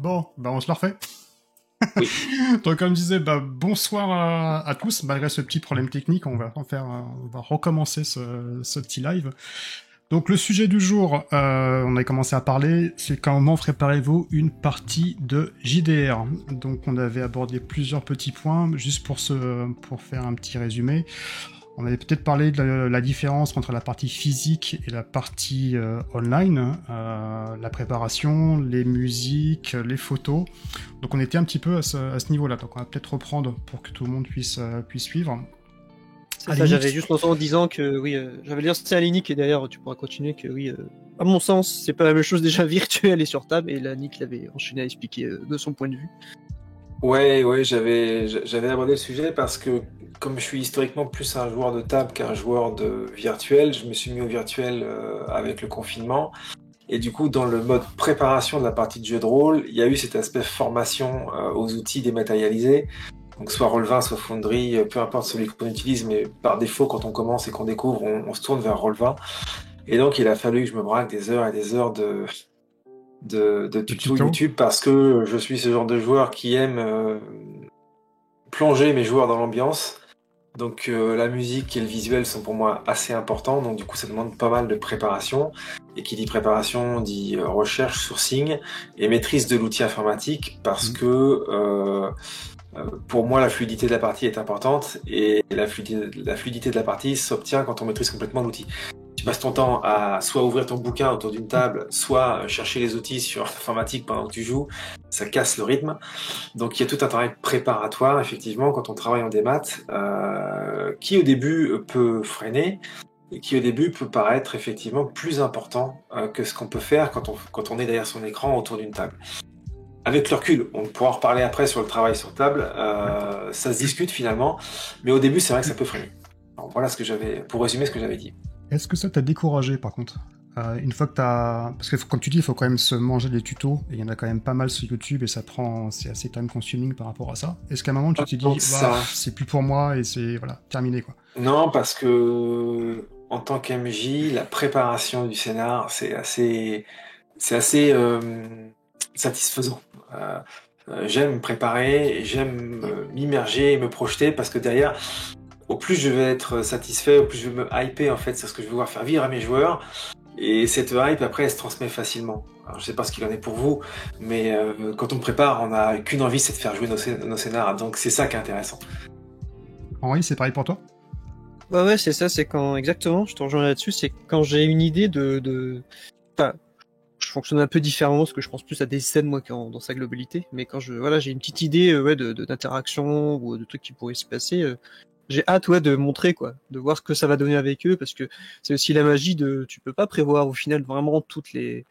Bon, bah on se le refait. Oui. Donc comme je disais, bonsoir à tous. Malgré ce petit problème technique, on va recommencer ce petit live. Donc le sujet du jour, on a commencé à parler, c'est comment préparez-vous une partie de JDR. Donc on avait abordé plusieurs petits points, juste pour faire un petit résumé. On avait peut-être parlé de la différence entre la partie physique et la partie online, la préparation, les musiques, les photos. Donc on était un petit peu à ce niveau-là. Donc on va peut-être reprendre pour que tout le monde puisse suivre. C'est ça, j'avais juste lancé en disant que oui, j'avais lancé à l'INIC et d'ailleurs tu pourras continuer que oui, à mon sens, c'est pas la même chose déjà virtuelle et sur table et la Nick l'avait enchaîné à expliquer de son point de vue. Ouais, j'avais abordé le sujet parce que comme je suis historiquement plus un joueur de table qu'un joueur de virtuel, je me suis mis au virtuel avec le confinement. Et du coup, dans le mode préparation de la partie de jeu de rôle, il y a eu cet aspect formation aux outils dématérialisés. Donc soit Roll20, soit Foundry, peu importe celui qu'on utilise, mais par défaut, quand on commence et qu'on découvre, on se tourne vers Roll20. Et donc, il a fallu que je me braque des heures et des heures de tuto YouTube parce que je suis ce genre de joueur qui aime plonger mes joueurs dans l'ambiance. Donc la musique et le visuel sont pour moi assez importants, donc du coup ça demande pas mal de préparation. Et qui dit préparation dit recherche, sourcing et maîtrise de l'outil informatique parce que pour moi la fluidité de la partie est importante et la fluidité de la partie s'obtient quand on maîtrise complètement l'outil. Tu passes ton temps à soit ouvrir ton bouquin autour d'une table, soit chercher les outils sur l'informatique pendant que tu joues, ça casse le rythme. Donc il y a tout un travail préparatoire, effectivement, quand on travaille en démat, qui au début peut freiner, et qui au début peut paraître effectivement plus important que ce qu'on peut faire quand on est derrière son écran autour d'une table. Avec le recul, on pourra en reparler après sur le travail sur table, ça se discute finalement, mais au début c'est vrai que ça peut freiner. Alors, voilà pour résumer ce que j'avais dit. Est-ce que ça t'a découragé par contre une fois que t'as... Parce que comme tu dis, il faut quand même se manger des tutos, et il y en a quand même pas mal sur YouTube, et c'est assez time consuming par rapport à ça. Est-ce qu'à un moment tu t'es dit, c'est plus pour moi, et c'est voilà, terminé quoi? Non, parce que en tant qu'MJ, la préparation du scénar, c'est assez satisfaisant. J'aime me préparer, j'aime m'immerger et me projeter, parce que derrière, au plus je vais être satisfait, au plus je vais me hyper en fait, c'est ce que je vais pouvoir faire vivre à mes joueurs. Et cette hype, après, elle se transmet facilement. Alors, je sais pas ce qu'il en est pour vous, mais quand on prépare, on n'a qu'une envie, c'est de faire jouer nos scénars. Donc c'est ça qui est intéressant. Henri, c'est pareil pour toi? Ouais, c'est ça, c'est quand, exactement, je te rejoins là-dessus, c'est quand j'ai une idée Enfin, je fonctionne un peu différemment, parce que je pense plus à des scènes, moi, dans sa globalité, mais quand j'ai une petite idée, d'interaction, ou de trucs qui pourraient se passer, j'ai hâte de montrer quoi, de voir ce que ça va donner avec eux, parce que c'est aussi la magie tu peux pas prévoir au final vraiment toutes les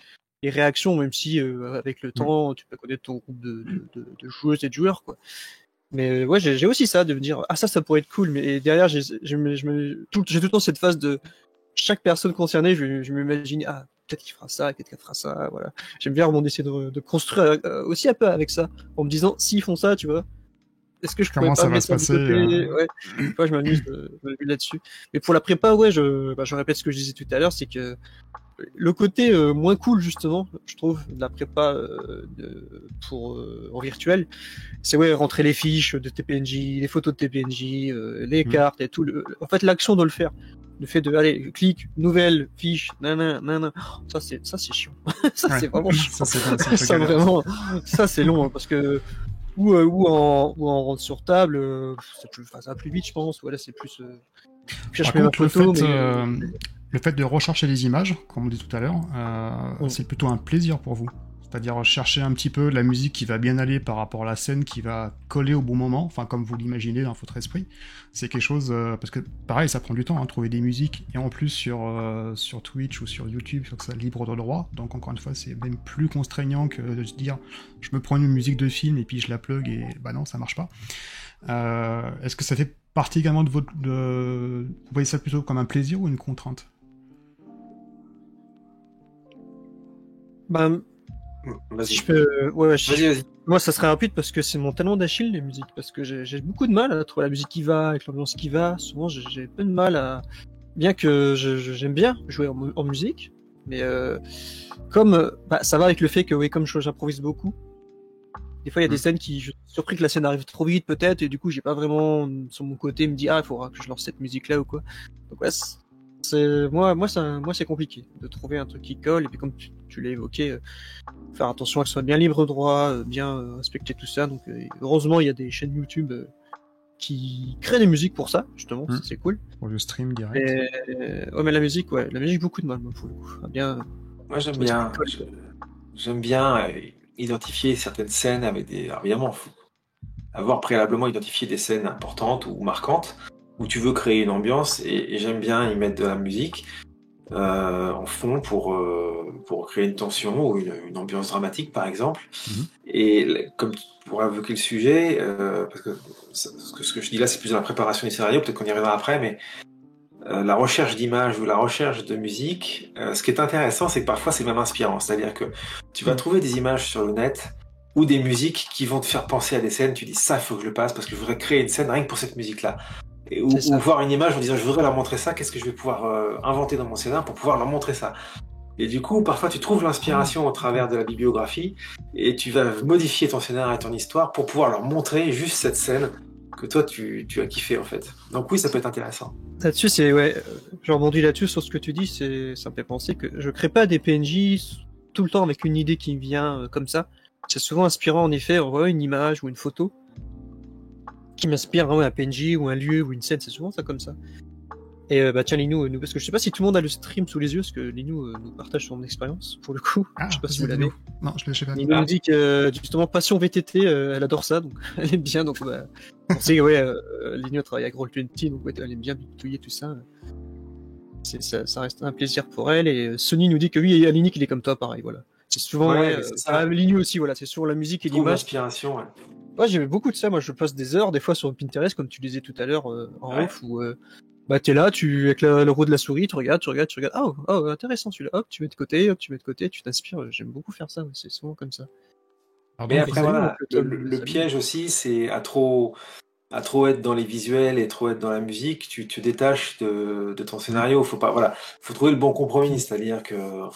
réactions, même si avec le temps tu peux connaître ton groupe de joueuses et de joueurs quoi. Mais ouais, j'ai aussi ça de me dire ça pourrait être cool, mais derrière j'ai tout le temps cette phase de chaque personne concernée, je m'imagine peut-être qu'il fera ça, peut-être qu'elle fera ça, voilà. J'aime bien vraiment essayer de construire aussi un peu avec ça, en me disant s'ils font ça, tu vois. Est-ce que je pourrais pas mettre ça de côté Ouais, moi je m'amuse là-dessus. Mais pour la prépa, je répète ce que je disais tout à l'heure, c'est que le côté moins cool justement, je trouve, de la prépa en virtuel, c'est rentrer les fiches de TPNJ, les photos de TPNJ, les cartes et tout. En fait, l'action de le faire, le fait de aller clic, nouvelle fiche, nanana, ça c'est chiant. Ça c'est vraiment chiant. Ça c'est long parce que ou en rentre sur table, ça va plus vite, je pense. Voilà, c'est plus. Par contre, le fait de rechercher les images, comme on dit tout à l'heure, c'est plutôt un plaisir pour vous. C'est-à-dire chercher un petit peu la musique qui va bien aller par rapport à la scène, qui va coller au bon moment, enfin comme vous l'imaginez dans votre esprit. C'est quelque chose, parce que pareil, ça prend du temps, trouver des musiques, et en plus sur Twitch ou sur YouTube, sur que ça libre de droit, donc encore une fois, c'est même plus contraignant que de se dire, je me prends une musique de film et puis je la plug, et non, ça marche pas. Est-ce que ça fait partie également de votre... Vous voyez ça plutôt comme un plaisir ou une contrainte? Si je peux... Vas-y. Moi, ça serait rapide parce que c'est mon talon d'Achille, les musiques. Parce que j'ai beaucoup de mal à trouver la musique qui va, avec l'ambiance qui va. Souvent, j'ai peu de mal à... Bien que j'aime bien jouer en musique, mais comme ça va avec le fait que, comme j'improvise beaucoup, Des fois, il y a des scènes je suis surpris que la scène arrive trop vite, peut-être, et du coup, j'ai pas vraiment, sur mon côté, me dit, il faudra que je lance cette musique-là ou quoi. Donc, ouais, moi, c'est compliqué de trouver un truc qui colle, et puis comme tu l'as évoqué, faire attention à ce que ce soit bien libre droit, bien respecter tout ça. Donc, heureusement, il y a des chaînes YouTube qui créent des musiques pour ça, justement, ça, c'est cool. Pour le stream direct. Ouais, mais la musique, beaucoup de mal, moi, pour le coup. Bien, moi, j'aime bien identifier certaines scènes avec des. Alors, évidemment, faut avoir préalablement identifié des scènes importantes ou marquantes où tu veux créer une ambiance et j'aime bien y mettre de la musique en fond pour créer une tension ou une ambiance dramatique, par exemple. Et comme pour évoquer le sujet, parce que ce que je dis là, c'est plus dans la préparation du scénario, peut-être qu'on y reviendra après, mais la recherche d'images ou la recherche de musique, ce qui est intéressant, c'est que parfois c'est même inspirant. C'est-à-dire que tu vas trouver des images sur le net ou des musiques qui vont te faire penser à des scènes. Tu dis ça, il faut que je le passe parce que je voudrais créer une scène rien que pour cette musique-là. Ou voir une image en disant je voudrais leur montrer ça, qu'est-ce que je vais pouvoir inventer dans mon scénario pour pouvoir leur montrer ça. Et du coup, parfois tu trouves l'inspiration au travers de la bibliographie et tu vas modifier ton scénario et ton histoire pour pouvoir leur montrer juste cette scène que toi tu as kiffé en fait. Donc oui, ça peut être intéressant. Là-dessus, je rebondis là-dessus sur ce que tu dis, ça me fait penser que je crée pas des PNJ tout le temps avec une idée qui me vient comme ça. C'est souvent inspirant en effet, on voit une image ou une photo qui m'inspire un PNJ ou un lieu ou une scène, c'est souvent ça comme ça. Et tiens Linou, parce que je sais pas si tout le monde a le stream sous les yeux, parce que Linou nous partage son expérience pour le coup. Je sais pas si vous l'avez. Non, je l'ai pas. Linou nous dit que justement passion VTT, elle adore ça, donc elle aime bien. Donc on sait Linou a travaillé avec Roll20, donc elle aime bien bidouiller tout ça. Ça reste un plaisir pour elle. Et Sony nous dit que oui, Alinic il est comme toi, pareil, voilà. C'est souvent Linou aussi, voilà, c'est sur la musique et l'image. L'inspiration, Ouais, j'aimais beaucoup de ça. Moi, je passe des heures, des fois, sur Pinterest, comme tu disais tout à l'heure, en off, où t'es là, avec le roue de la souris, tu regardes. Oh, intéressant celui-là. Hop, tu mets de côté, tu t'inspires. J'aime beaucoup faire ça. C'est souvent comme ça. Mais après, voilà, le piège aussi, c'est à trop être dans les visuels et trop être dans la musique, tu détaches de ton scénario. Faut trouver le bon compromis, c'est-à-dire que.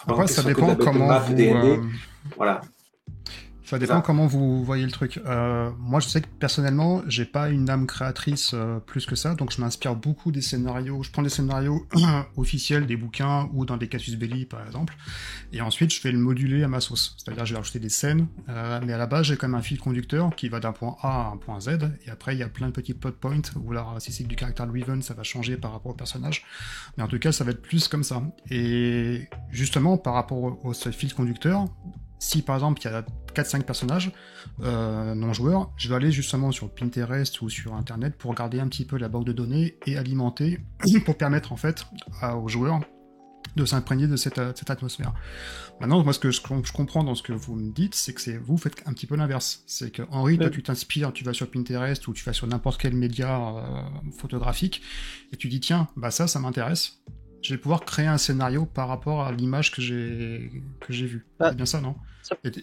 Après, ça dépend comment vous. Voilà. Ça dépend comment vous voyez le truc. Moi, je sais que personnellement, j'ai pas une âme créatrice plus que ça, donc je m'inspire beaucoup des scénarios. Je prends des scénarios officiels, des bouquins ou dans des casus belli, par exemple, et ensuite je vais le moduler à ma sauce. C'est-à-dire, je vais rajouter des scènes, mais à la base, j'ai quand même un fil conducteur qui va d'un point A à un point Z, et après, il y a plein de petits plot points, ou alors, si c'est du character driven, ça va changer par rapport au personnage. Mais en tout cas, ça va être plus comme ça. Et justement, par rapport au fil conducteur, si par exemple il y a 4-5 personnages non joueurs, je vais aller justement sur Pinterest ou sur internet pour regarder un petit peu la banque de données et alimenter pour permettre en fait aux joueurs de s'imprégner de cette atmosphère. Maintenant, moi ce que je comprends dans ce que vous me dites, c'est que vous faites un petit peu l'inverse. C'est que Henri, toi tu t'inspires, tu vas sur Pinterest ou tu vas sur n'importe quel média photographique et tu dis tiens, ça m'intéresse. Je vais pouvoir créer un scénario par rapport à l'image que j'ai vue. C'est bien ça, non ?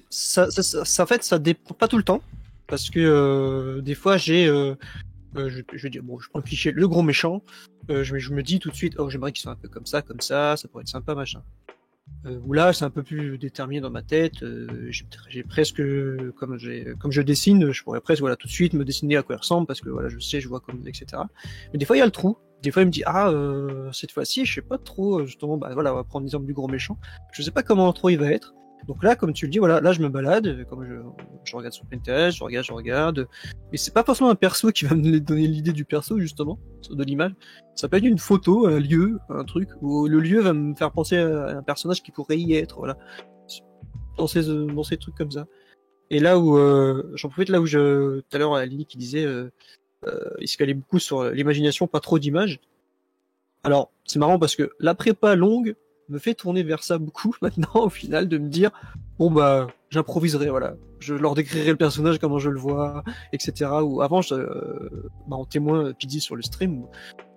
Ça, en fait, ça dépend pas tout le temps, parce que des fois, je vais dire, je prends le cliché, le gros méchant, je me dis tout de suite, j'aimerais qu'il soit un peu comme ça, ça pourrait être sympa, machin. Ou là, c'est un peu plus déterminé dans ma tête, j'ai presque, comme je dessine, je pourrais presque, tout de suite me dessiner à quoi il ressemble, parce que je sais, je vois comme, etc. Mais des fois, il y a le trou. Des fois, il me dit, cette fois-ci, je sais pas trop, justement, on va prendre l'exemple du gros méchant. Je sais pas comment trop il va être. Donc là, comme tu le dis, là, je me balade, comme je regarde sur Pinterest, je regarde. Mais c'est pas forcément un perso qui va me donner l'idée du perso, justement, de l'image. Ça peut être une photo, un lieu, un truc, où le lieu va me faire penser à un personnage qui pourrait y être, voilà. Dans ces trucs comme ça. Et là où, j'en profite là où tout à l'heure, Aline qui disait, il se calait beaucoup sur l'imagination, pas trop d'images. Alors, c'est marrant parce que la prépa longue me fait tourner vers ça beaucoup maintenant, au final, de me dire, j'improviserai, je leur décrirai le personnage, comment je le vois, etc. Ou avant, en témoin Pidgey sur le stream,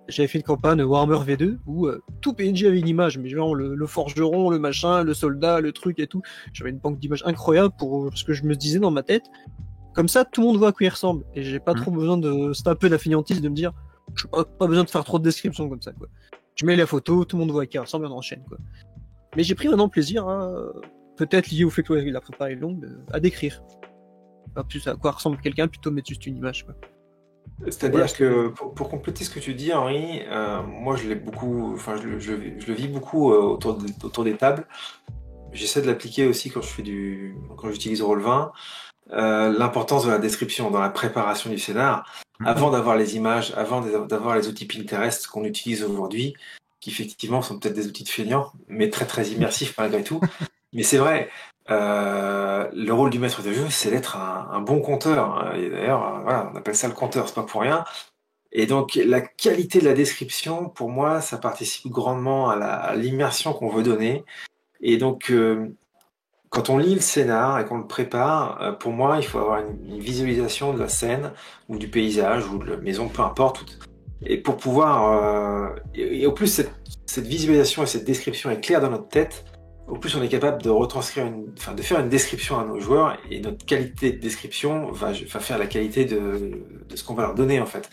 j'avais fait une campagne Warhammer V2 où tout PNJ avait une image, mais genre le forgeron, le machin, le soldat, le truc et tout. J'avais une banque d'images incroyable pour ce que je me disais dans ma tête. Comme ça, tout le monde voit à quoi il ressemble. Et j'ai pas trop besoin c'est un peu d'affiniantisme de me dire, je pas besoin de faire trop de descriptions comme ça, quoi. Je mets la photo, tout le monde voit à qui il ressemble et on enchaîne, quoi. Mais j'ai pris vraiment plaisir à, peut-être lié au fait que la prépa est longue, à décrire. pas plus à quoi ressemble quelqu'un, plutôt mettre juste une image, quoi. C'est-à-dire que pour compléter ce que tu dis, Henri, moi je l'ai beaucoup, enfin je le vis beaucoup autour des tables. J'essaie de l'appliquer aussi quand j'utilise Roll20. L'importance de la description dans la préparation du scénar, avant d'avoir les images, avant d'avoir les outils Pinterest qu'on utilise aujourd'hui, qui effectivement sont peut-être des outils de feignants, mais très très immersifs malgré tout. Mais c'est vrai, le rôle du maître de jeu, c'est d'être un bon conteur. Et d'ailleurs, voilà, on appelle ça le conteur, c'est pas pour rien. Et donc, la qualité de la description, pour moi, ça participe grandement à l'immersion qu'on veut donner. Et donc, quand on lit le scénar et qu'on le prépare, pour moi, il faut avoir une visualisation de la scène ou du paysage ou de la maison, peu importe. Et pour pouvoir... et au plus, cette visualisation et cette description est claire dans notre tête, au plus on est capable de retranscrire, de faire une description à nos joueurs, et notre qualité de description va faire la qualité de ce qu'on va leur donner, en fait.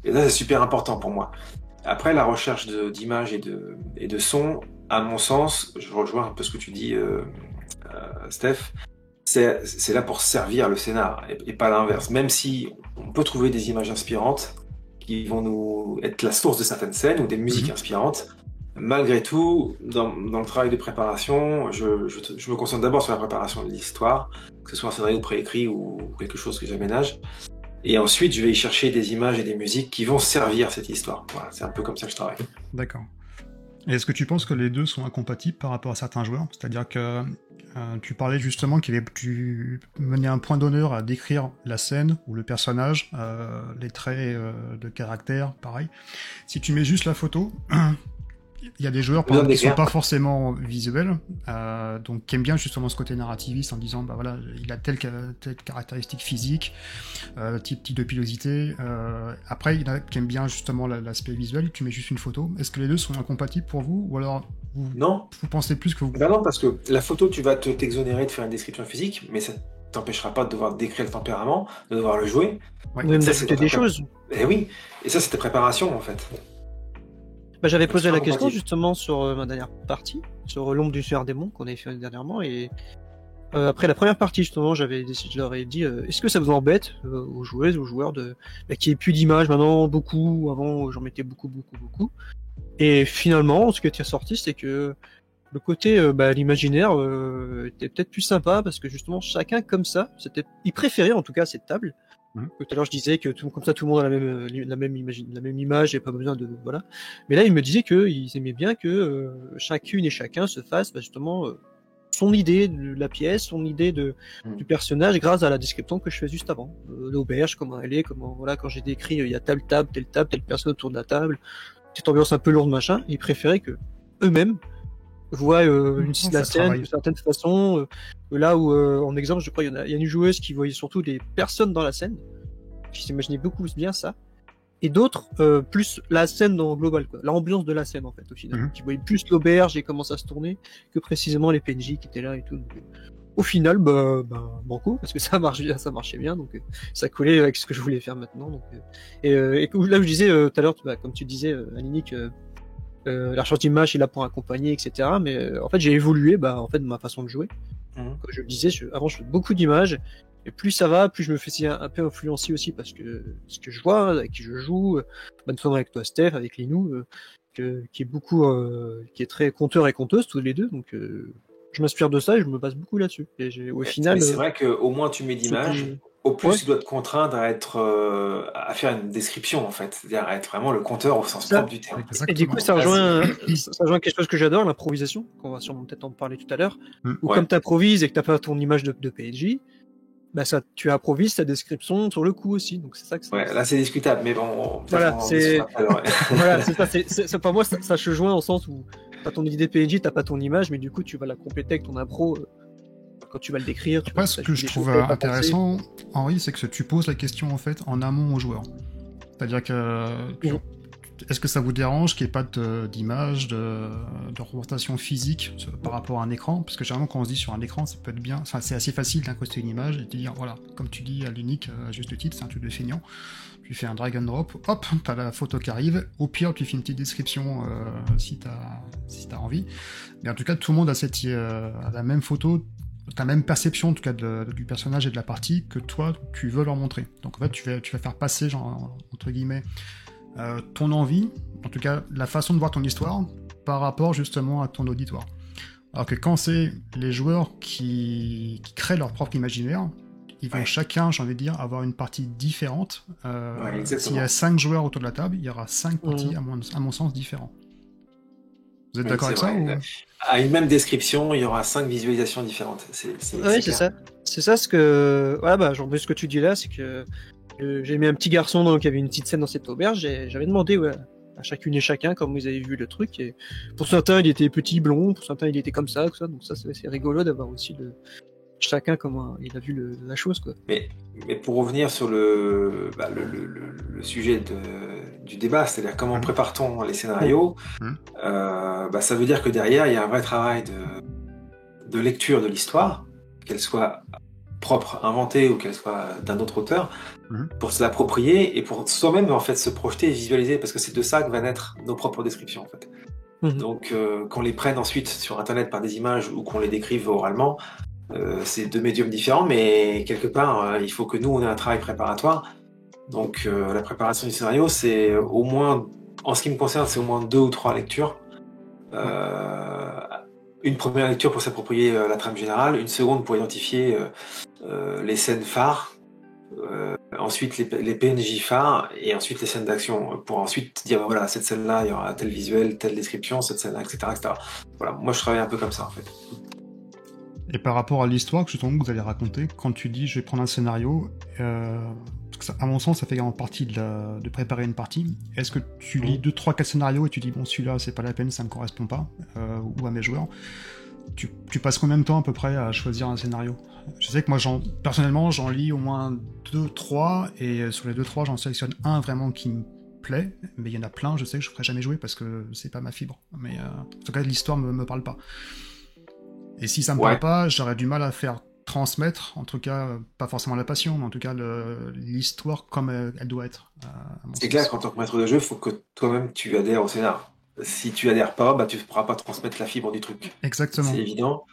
Et là, c'est super important pour moi. Après, la recherche d'images et de sons, à mon sens, je rejoins un peu ce que tu dis, Steph, c'est là pour servir le scénar et pas l'inverse. Même si on peut trouver des images inspirantes qui vont nous être la source de certaines scènes ou des musiques inspirantes, malgré tout, dans le travail de préparation, je me concentre d'abord sur la préparation de l'histoire, que ce soit un scénario préécrit ou quelque chose que j'aménage. Et ensuite, je vais y chercher des images et des musiques qui vont servir cette histoire. Voilà, c'est un peu comme ça que je travaille. D'accord. Et est-ce que tu penses que les deux sont incompatibles par rapport à certains joueurs ? C'est-à-dire que tu parlais justement tu menais un point d'honneur à décrire la scène ou le personnage, les traits de caractère, pareil. Si tu mets juste la photo... Il y a des joueurs qui ne sont pas forcément visuels, donc qui aiment bien justement ce côté narrativiste en disant bah voilà, il a telle caractéristique physique, type de pilosité. Après, il y en a qui aiment bien justement l'aspect visuel. Tu mets juste une photo. Est-ce que les deux sont incompatibles pour vous, ou alors non, vous pensez plus que vous... Ben non, parce que la photo, tu vas t'exonérer de faire une description physique, mais ça t'empêchera pas de devoir décrire le tempérament, de devoir le jouer. Ouais. Même d'ajouter des choses. Et oui, et ça c'était préparation en fait. Bah, j'avais posé la question justement sur ma dernière partie, sur l'ombre du Seigneur Démon qu'on avait fait dernièrement, et après la première partie justement, je leur ai dit est-ce que ça vous embête aux joueuses, aux joueurs qu'il n'y ait plus d'images maintenant, beaucoup, avant j'en mettais beaucoup, et finalement ce qui était ressorti c'est que le côté l'imaginaire était peut-être plus sympa, parce que justement chacun comme ça, il préférait en tout cas cette table. Tout à l'heure je disais que comme ça tout le monde a la même image et pas besoin de voilà. Mais là il me disait qu'ils aimaient bien que chacune et chacun se fasse justement son idée de la pièce, son idée du personnage grâce à la description que je fais juste avant. L'auberge, comment elle est, quand j'ai décrit il y a telle table, telle personne autour de la table, cette ambiance un peu lourde machin. Ils préféraient que eux-mêmes voient la scène d'une certaine façon. Là où, en exemple, je crois, il y a une joueuse qui voyait surtout les personnes dans la scène, qui s'imaginait beaucoup bien ça, et d'autres plus la scène dans global, quoi, l'ambiance de la scène en fait au final, qui voyaient plus l'auberge et comment ça se tournait que précisément les PNJ qui étaient là et tout. Donc, au final, banco, parce que ça marchait bien, donc ça collait avec ce que je voulais faire maintenant. Donc, et là où je disais tout à l'heure, comme tu disais, Aninick, la recherche d'image est là pour accompagner, etc. Mais en fait, j'ai évolué en fait, de ma façon de jouer. Comme je le disais, avant, je fais beaucoup d'images. Et plus ça va, plus je me fais un peu influencer aussi, parce que ce que je vois, avec qui je joue, notamment avec toi, Steph, avec Linou, qui est beaucoup, qui est très conteur et conteuse, tous les deux. Donc, je m'inspire de ça et je me base beaucoup là-dessus. Et au final. Mais c'est vrai qu'au moins tu mets d'images. Au plus, tu dois te contraindre à faire une description, en fait. C'est-à-dire à être vraiment le conteur au sens propre du terme. Et du coup, ça rejoint quelque chose que j'adore, l'improvisation, qu'on va sûrement peut-être en parler tout à l'heure. Ou comme tu improvises et que tu n'as pas ton image de PNJ, tu improvises ta description sur le coup aussi. Donc c'est ça que ouais, là c'est discutable, mais bon. Voilà, c'est ça. Pour moi, ça se joint au sens où tu as ton idée de PNJ, tu n'as pas ton image, mais du coup, tu vas la compléter avec ton impro. Quand tu vas le décrire. Après, ce que je trouve intéressant, Henri, c'est que tu poses la question en fait en amont aux joueurs. C'est-à-dire que est-ce que ça vous dérange qu'il n'y ait pas d'image, de représentation physique par rapport à un écran ? Parce que généralement, quand on se dit sur un écran, ça peut être bien. Enfin, c'est assez facile d'incruster une image et de dire voilà, comme tu dis à l'unique, à juste titre, c'est un truc de feignant. Tu fais un drag and drop, hop, t'as la photo qui arrive. Au pire, tu fais une petite description si t'as envie. Mais en tout cas, tout le monde a la même photo ta même perception, en tout cas, du personnage et de la partie que toi, tu veux leur montrer. Donc, en fait, tu vas faire passer, genre, entre guillemets, ton envie, en tout cas, la façon de voir ton histoire, par rapport, justement, à ton auditoire. Alors que quand c'est les joueurs qui créent leur propre imaginaire, ils vont chacun, j'ai envie de dire, avoir une partie différente. S'il y a 5 joueurs autour de la table, il y aura 5 parties, à mon sens, différents. Vous êtes d'accord avec ça ou... À une même description, il y aura 5 visualisations différentes. Oui, c'est ça. C'est ça ce que... Ouais, bah, genre, ce que tu dis là, c'est que j'ai mis un petit garçon donc, qui avait une petite scène dans cette auberge, j'avais demandé à chacune et chacun comment ils avaient vu le truc. Et pour certains, il était petit, blond, pour certains, il était comme ça, tout ça. Donc ça, c'est rigolo d'avoir aussi chacun comment il a vu la chose, quoi. Mais pour revenir sur le sujet du débat, c'est-à-dire comment prépare-t-on les scénarios, ça veut dire que derrière, il y a un vrai travail de lecture de l'histoire, qu'elle soit propre, inventée ou qu'elle soit d'un autre auteur, pour se l'approprier et pour soi-même en fait se projeter et visualiser, parce que c'est de ça que va naître nos propres descriptions en fait. Donc qu'on les prenne ensuite sur internet par des images ou qu'on les décrive oralement, c'est deux médiums différents, mais quelque part il faut que nous on ait un travail préparatoire. Donc la préparation du scénario, c'est au moins, en ce qui me concerne, c'est au moins 2 ou 3 lectures. Une première lecture pour s'approprier la trame générale, une seconde pour identifier les scènes phares, ensuite les PNJ phares, et ensuite les scènes d'action, pour ensuite dire voilà, cette scène-là, il y aura tel visuel, telle description, cette scène-là, etc., etc. Voilà, moi je travaille un peu comme ça en fait. Et par rapport à l'histoire que justement vous allez raconter, quand tu dis je vais prendre un scénario, parce que ça, à mon sens ça fait également partie de préparer une partie, est-ce que tu lis 2, 3, 4 scénarios et tu dis bon celui-là c'est pas la peine, ça me correspond pas, ou à mes joueurs, tu passes combien de temps à peu près à choisir un scénario? Je sais que moi personnellement j'en lis au moins 2, 3, et sur les 2, 3 j'en sélectionne un vraiment qui me plaît, mais il y en a plein je sais que je ferai jamais jouer parce que c'est pas ma fibre, mais en tout cas l'histoire me parle pas. Et si ça me parle pas, j'aurais du mal à faire transmettre, en tout cas, pas forcément la passion, mais en tout cas l'histoire comme elle doit être. C'est clair qu'en tant que maître de jeu, il faut que toi-même tu adhères au scénar. Si tu adhères pas, tu ne pourras pas transmettre la fibre du truc. Exactement. C'est évident.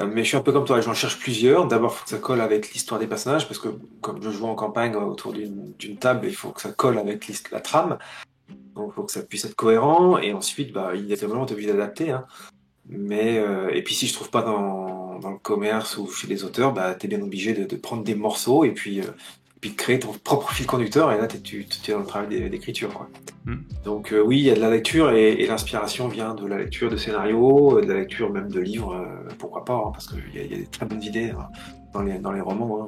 Mais je suis un peu comme toi, j'en cherche plusieurs. D'abord, il faut que ça colle avec l'histoire des personnages, parce que comme je joue en campagne autour d'une table, il faut que ça colle avec la trame. Donc il faut que ça puisse être cohérent, et ensuite, inévitablement, tu es obligé d'adapter. Hein. Mais et puis si je trouve pas dans le commerce ou chez les auteurs, t'es bien obligé de prendre des morceaux et puis de créer ton propre fil conducteur, et là tu es dans le travail d'écriture, quoi. Donc oui, il y a de la lecture, et l'inspiration vient de la lecture de scénarios, de la lecture même de livres, pourquoi pas, hein, parce qu'il y a des très bonnes idées dans les romans,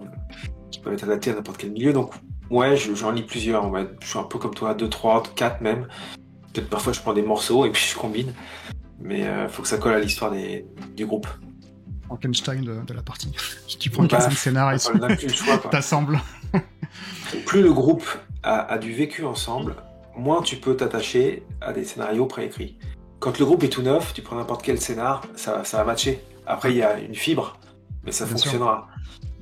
qui peuvent être adaptés à n'importe quel milieu. Donc ouais, j'en lis plusieurs, je suis un peu comme toi, 2, 3, 4 même. Peut-être parfois je prends des morceaux et puis je combine. Mais faut que ça colle à l'histoire du groupe. Frankenstein de la partie. Tu prends 15 scénarios et t'assembles. Plus le groupe a du vécu ensemble, moins tu peux t'attacher à des scénarios préécrits. Quand le groupe est tout neuf, tu prends n'importe quel scénar, ça va matcher. Après, il y a une fibre, mais ça fonctionnera.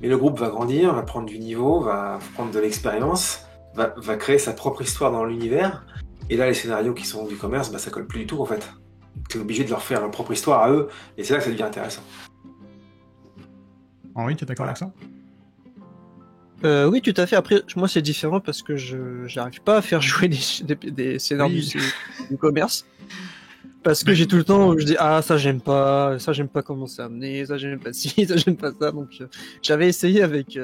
Mais le groupe va grandir, va prendre du niveau, va prendre de l'expérience, va créer sa propre histoire dans l'univers. Et là, les scénarios qui sont du commerce, ça colle plus du tout en fait. Tu es obligé de leur faire leur propre histoire à eux, et c'est là que ça devient intéressant. Henri, tu es d'accord avec ça? Oui, tout à fait. Après, moi, c'est différent parce que je n'arrive pas à faire jouer des scénarios du commerce. Parce que j'ai tout le temps où je dis ça j'aime pas comment c'est amené, ça j'aime pas ci, ça j'aime pas ça. Donc j'avais essayé avec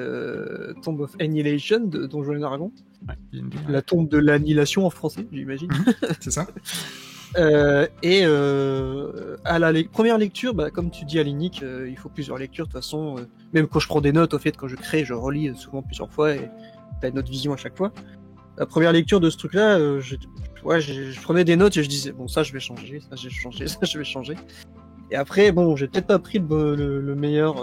Tomb of Annihilation de Donjons et Dragons. La tombe de l'annihilation en français, j'imagine. C'est ça. À la première lecture, comme tu dis Alinic, il faut plusieurs lectures de toute façon. Même quand je prends des notes, au fait, quand je crée, je relis souvent plusieurs fois et t'as une autre vision à chaque fois. La première lecture de ce truc-là, je prenais des notes et je disais bon ça je vais changer, ça je vais changer, ça je vais changer. Et après j'ai peut-être pas pris le meilleur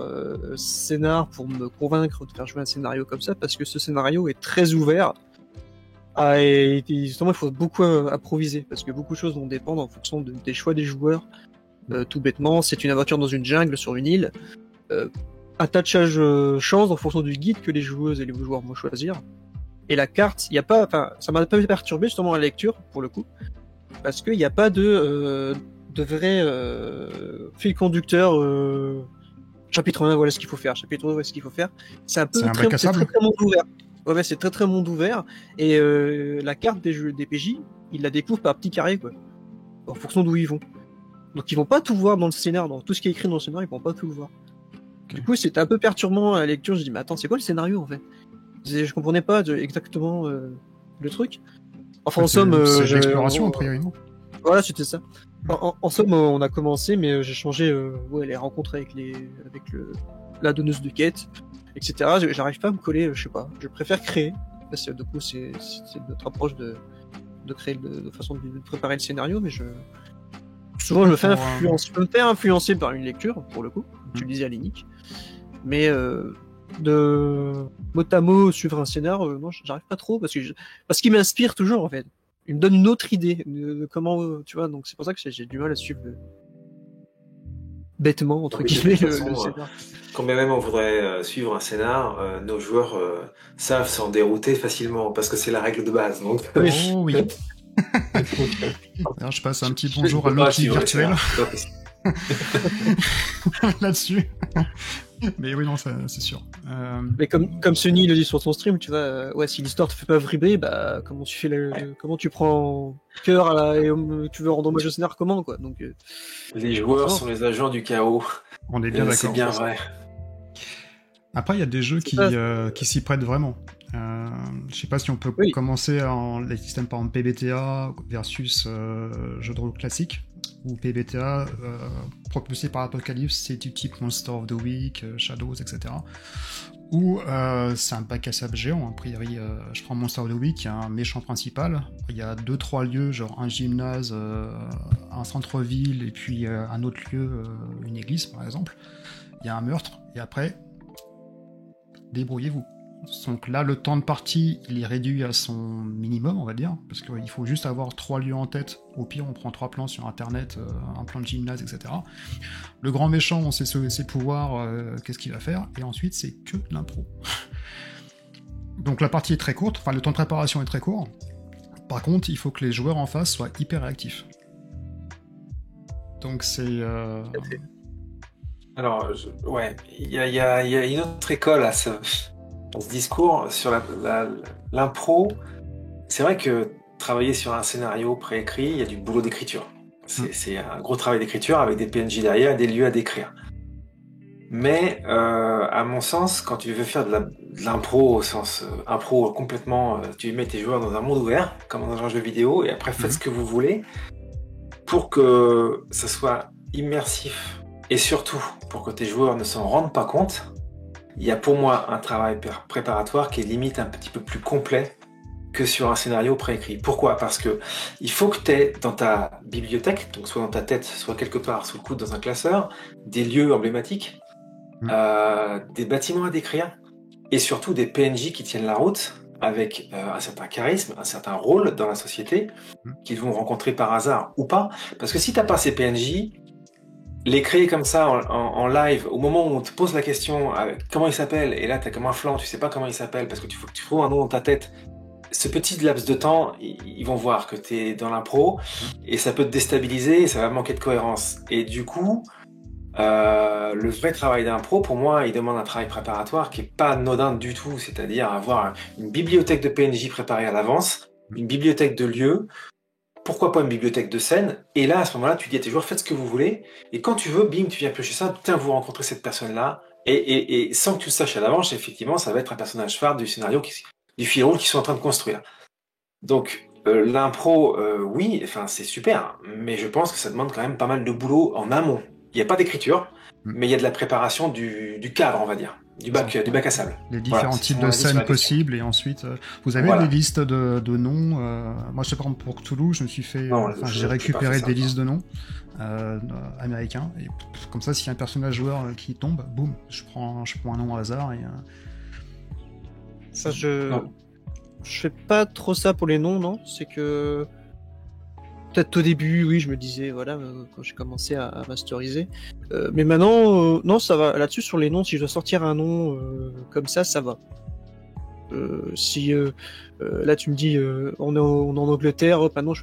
scénar pour me convaincre de faire jouer un scénario comme ça, parce que ce scénario est très ouvert. Et justement, il faut beaucoup improviser, parce que beaucoup de choses vont dépendre en fonction des choix des joueurs. Tout bêtement, c'est une aventure dans une jungle, sur une île. Attachage chance en fonction du guide que les joueuses et les joueurs vont choisir. Et la carte, ça m'a pas perturbé justement la lecture, pour le coup, parce qu'il n'y a pas de vrai fil conducteur chapitre 1, voilà ce qu'il faut faire, chapitre 2, voilà ce qu'il faut faire. C'est un peu C'est un bac à c'est sable. très monde ouvert. Ouais, c'est très monde ouvert. Et la carte des PJ, ils la découvrent par petits carrés, quoi. En fonction d'où ils vont. Donc ils vont pas tout voir dans le scénar, dans tout ce qui est écrit dans le scénar, ils vont pas tout le voir. Okay. Du coup, c'était un peu perturbant à la lecture. Je dis, mais attends, c'est quoi le scénario en fait? Je comprenais pas exactement le truc. Enfin, en somme, c'est l'exploration a priori, non? Voilà, c'était ça. En somme, on a commencé, mais j'ai changé les rencontres avec la donneuse de quête, etc. J'arrive pas à me coller, je sais pas. Je préfère créer. Parce que, du coup, c'est notre approche de créer, de façon de préparer le scénario, mais souvent je me fais influencer par une lecture, pour le coup, tu le disais à l'inique. Mais de mot à mot suivre un scénar, non, j'arrive pas trop, parce qu'il m'inspire toujours, en fait. Il me donne une autre idée de comment, tu vois, donc c'est pour ça que j'ai du mal à suivre bêtement, entre guillemets, le scénar. Quand bien même on voudrait suivre un scénar, nos joueurs savent s'en dérouter facilement, parce que c'est la règle de base. Donc... Oh oui. Alors, je passe un petit bonjour à Loki virtuel là-dessus. Mais oui, non, c'est sûr. Mais comme Sony le dit sur son stream, tu vois, si l'histoire te fait pas vibrer, bah comment tu fais comment tu prends cœur et tu veux rendre hommage au scénar, comment, quoi. Donc les joueurs sont les agents du chaos. On est bien d'accord. C'est bien vrai. Après, il y a des jeux qui s'y prêtent vraiment. Je sais pas si on peut commencer en les systèmes par exemple PBTA versus jeu de rôle classique, ou PBTA propulsé par Apocalypse, c'est du type Monster of the Week, Shadows, etc. Ou c'est un bac à sable géant, a priori. Je prends Monster of the Week, il y a un méchant principal, il y a 2-3 lieux, genre un gymnase, un centre-ville, et puis un autre lieu, une église par exemple. Il y a un meurtre, et après, débrouillez-vous. Donc là, le temps de partie, il est réduit à son minimum, on va dire, parce qu'il faut juste avoir 3 lieux en tête. Au pire, on prend 3 plans sur internet, un plan de gymnase, etc. Le grand méchant, on sait ses pouvoirs, qu'est-ce qu'il va faire, et ensuite, c'est que de l'impro. Donc la partie est très courte, enfin le temps de préparation est très court. Par contre, il faut que les joueurs en face soient hyper réactifs. Donc c'est... Alors, il y a une autre école à ce discours sur l'impro. C'est vrai que travailler sur un scénario préécrit, il y a du boulot d'écriture. C'est un gros travail d'écriture avec des PNJ derrière, des lieux à décrire. Mais à mon sens, quand tu veux faire de l'impro au sens impro complètement, tu mets tes joueurs dans un monde ouvert, comme dans un jeu vidéo, et après faites ce que vous voulez, pour que ça soit immersif, et surtout pour que tes joueurs ne s'en rendent pas compte. Il y a pour moi un travail préparatoire qui est limite un petit peu plus complet que sur un scénario préécrit. Pourquoi ? Parce que il faut que tu aies dans ta bibliothèque, donc soit dans ta tête, soit quelque part sous le coude dans un classeur, des lieux emblématiques, des bâtiments à décrire, et surtout des PNJ qui tiennent la route, avec un certain charisme, un certain rôle dans la société, qu'ils vont rencontrer par hasard ou pas. Parce que si t'as pas ces PNJ, les créer comme ça en live, au moment où on te pose la question comment il s'appelle, et là t'as comme un flanc, tu sais pas comment il s'appelle, parce que tu faut que tu trouves un nom dans ta tête, ce petit laps de temps, ils vont voir que t'es dans l'impro, et ça peut te déstabiliser, et ça va manquer de cohérence. Et du coup, le vrai travail d'impro, pour moi, il demande un travail préparatoire qui est pas anodin du tout, c'est-à-dire avoir une bibliothèque de PNJ préparée à l'avance, une bibliothèque de lieux, pourquoi pas une bibliothèque de scènes, et là, à ce moment-là, tu dis à tes joueurs, faites ce que vous voulez, et quand tu veux, bim, tu viens piocher ça, tiens, vous rencontrez cette personne-là, et sans que tu le saches à l'avance, effectivement, ça va être un personnage phare du scénario, du fil rouge qu'ils sont en train de construire. Donc, l'impro, oui, enfin, c'est super, mais je pense que ça demande quand même pas mal de boulot en amont. Il n'y a pas d'écriture, mais il y a de la préparation du cadre, on va dire, du bac à sable. Les différents types de scènes possibles, et ensuite, vous avez des listes de noms. Moi, je sais, par exemple, pour Cthulhu, je me suis fait, j'ai récupéré des listes de noms américains, et comme ça, s'il y a un personnage joueur qui tombe, boum, je prends un nom au hasard, et... Ça, je fais pas trop ça pour les noms, non. C'est que peut-être au début, oui, je me disais, voilà, quand j'ai commencé à masteriser. Mais maintenant, non, ça va. Là-dessus, sur les noms, si je dois sortir un nom comme ça va. Si là, tu me dis, on est en Angleterre, hop, non,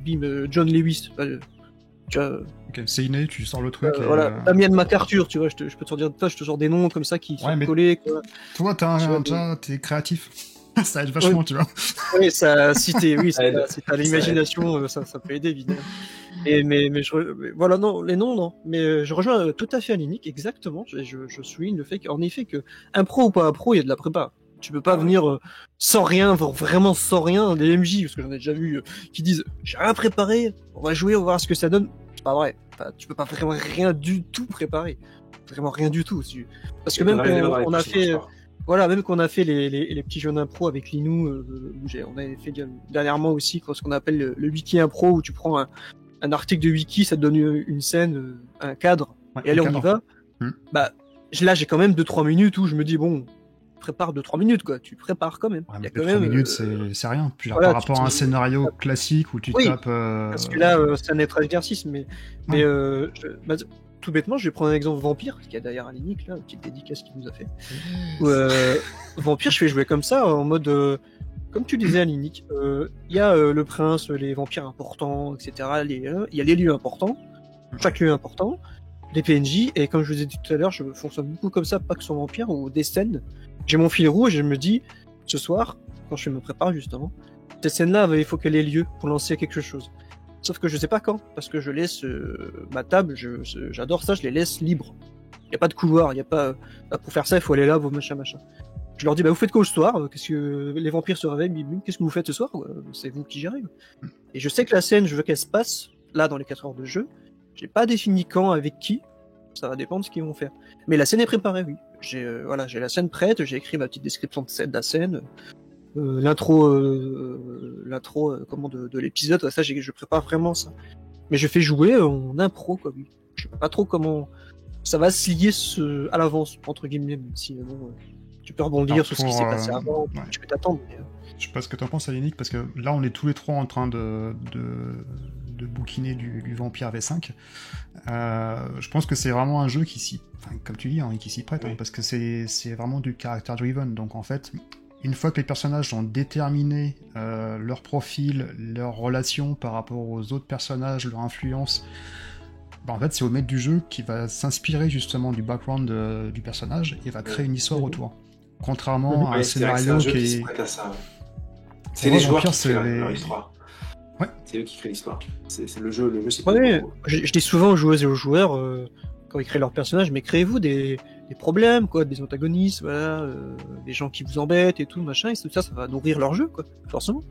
bim, John Lewis. Tu vois, Ok, c'est inné, tu sors le truc. voilà, Damien MacArthur, tu vois, je peux te sortir de ça, je te sors des noms comme ça qui sont mais collés, quoi. Toi, t'es créatif. Ça aide vachement, tu vois. Oui, ça, si t'as Ça l'imagination, ça peut aider, évidemment. Mais voilà, non, les noms, non. Mais je rejoins tout à fait Alénique, exactement. Je souligne le fait qu'en effet, que un pro ou pas un pro, il y a de la prépa. Tu peux pas venir sans rien, vraiment sans rien, des MJ, parce que j'en ai déjà vu qui disent j'ai rien préparé, on va jouer, on va voir ce que ça donne. C'est pas vrai. Enfin, tu peux pas vraiment rien du tout préparer. Vraiment rien du tout. Parce que même quand on a fait. Voilà, même qu'on a fait les petits jeux d'impro avec Linou, on avait fait dernièrement aussi ce qu'on appelle le wiki impro, où tu prends un article de wiki, ça te donne une scène, un cadre, et allez, on y va. Bah, là, j'ai quand même 2-3 minutes où je me dis, bon, prépare 2-3 minutes, quoi. Tu prépares quand même. Ouais, il y a 3 minutes, c'est rien. Puis là, par rapport à un scénario classique où tu tapes... parce que là, c'est un être exercice, mais tout bêtement, je vais prendre un exemple Vampire, qui a derrière Alénique, là, une petite dédicace qu'il nous a fait. Vampire, je fais jouer comme ça, en mode, comme tu disais Alénique, il y a le prince, les vampires importants, etc. Il y a les lieux importants, chaque lieu important, des PNJ, et comme je vous ai dit tout à l'heure, je fonctionne beaucoup comme ça, pas que sur Vampire, ou des scènes. J'ai mon fil rouge et je me dis, ce soir, quand je me prépare justement, cette scène-là, il faut qu'elle ait lieu pour lancer quelque chose. Sauf que je sais pas quand, parce que je laisse ma table, j'adore ça, je les laisse libres. Il n'y a pas de couloir, il y a pas pour faire ça, il faut aller là, machin. Je leur dis, vous faites quoi ce soir? Qu'est-ce que les vampires se réveillent? Qu'est-ce que vous faites ce soir? C'est vous qui gérez. Et je sais que la scène, je veux qu'elle se passe là dans les 4 heures de jeu. J'ai pas défini quand, avec qui. Ça va dépendre de ce qu'ils vont faire. Mais la scène est préparée, oui. J'ai la scène prête, j'ai écrit ma petite description de la scène. L'intro de l'épisode, ça je prépare vraiment ça. Mais je fais jouer en impro, quoi. Oui. Je sais pas trop comment ça va se lier à l'avance, entre guillemets, même si tu peux rebondir sur ce qui s'est passé avant, tu peux t'attendre. Mais, je sais pas ce que t'en penses, Alénique, parce que là on est tous les trois en train de bouquiner du Vampire V5. Je pense que c'est vraiment un jeu qui comme tu dis, qui s'y prête, parce que c'est vraiment du character driven. Donc en fait, une fois que les personnages ont déterminé leur profil, leur relation par rapport aux autres personnages, leur influence, en fait c'est au maître du jeu qui va s'inspirer justement du background du personnage et va créer une histoire autour. Contrairement à un scénario qui est... C'est les joueurs qui créent leur histoire. Ouais. C'est eux qui créent l'histoire. C'est le jeu c'est pas je dis souvent aux joueuses et aux joueurs, quand ils créent leur personnage, mais créez-vous des problèmes, quoi, des antagonistes, voilà, des gens qui vous embêtent et tout, machin, et tout ça va nourrir leur jeu, quoi, forcément.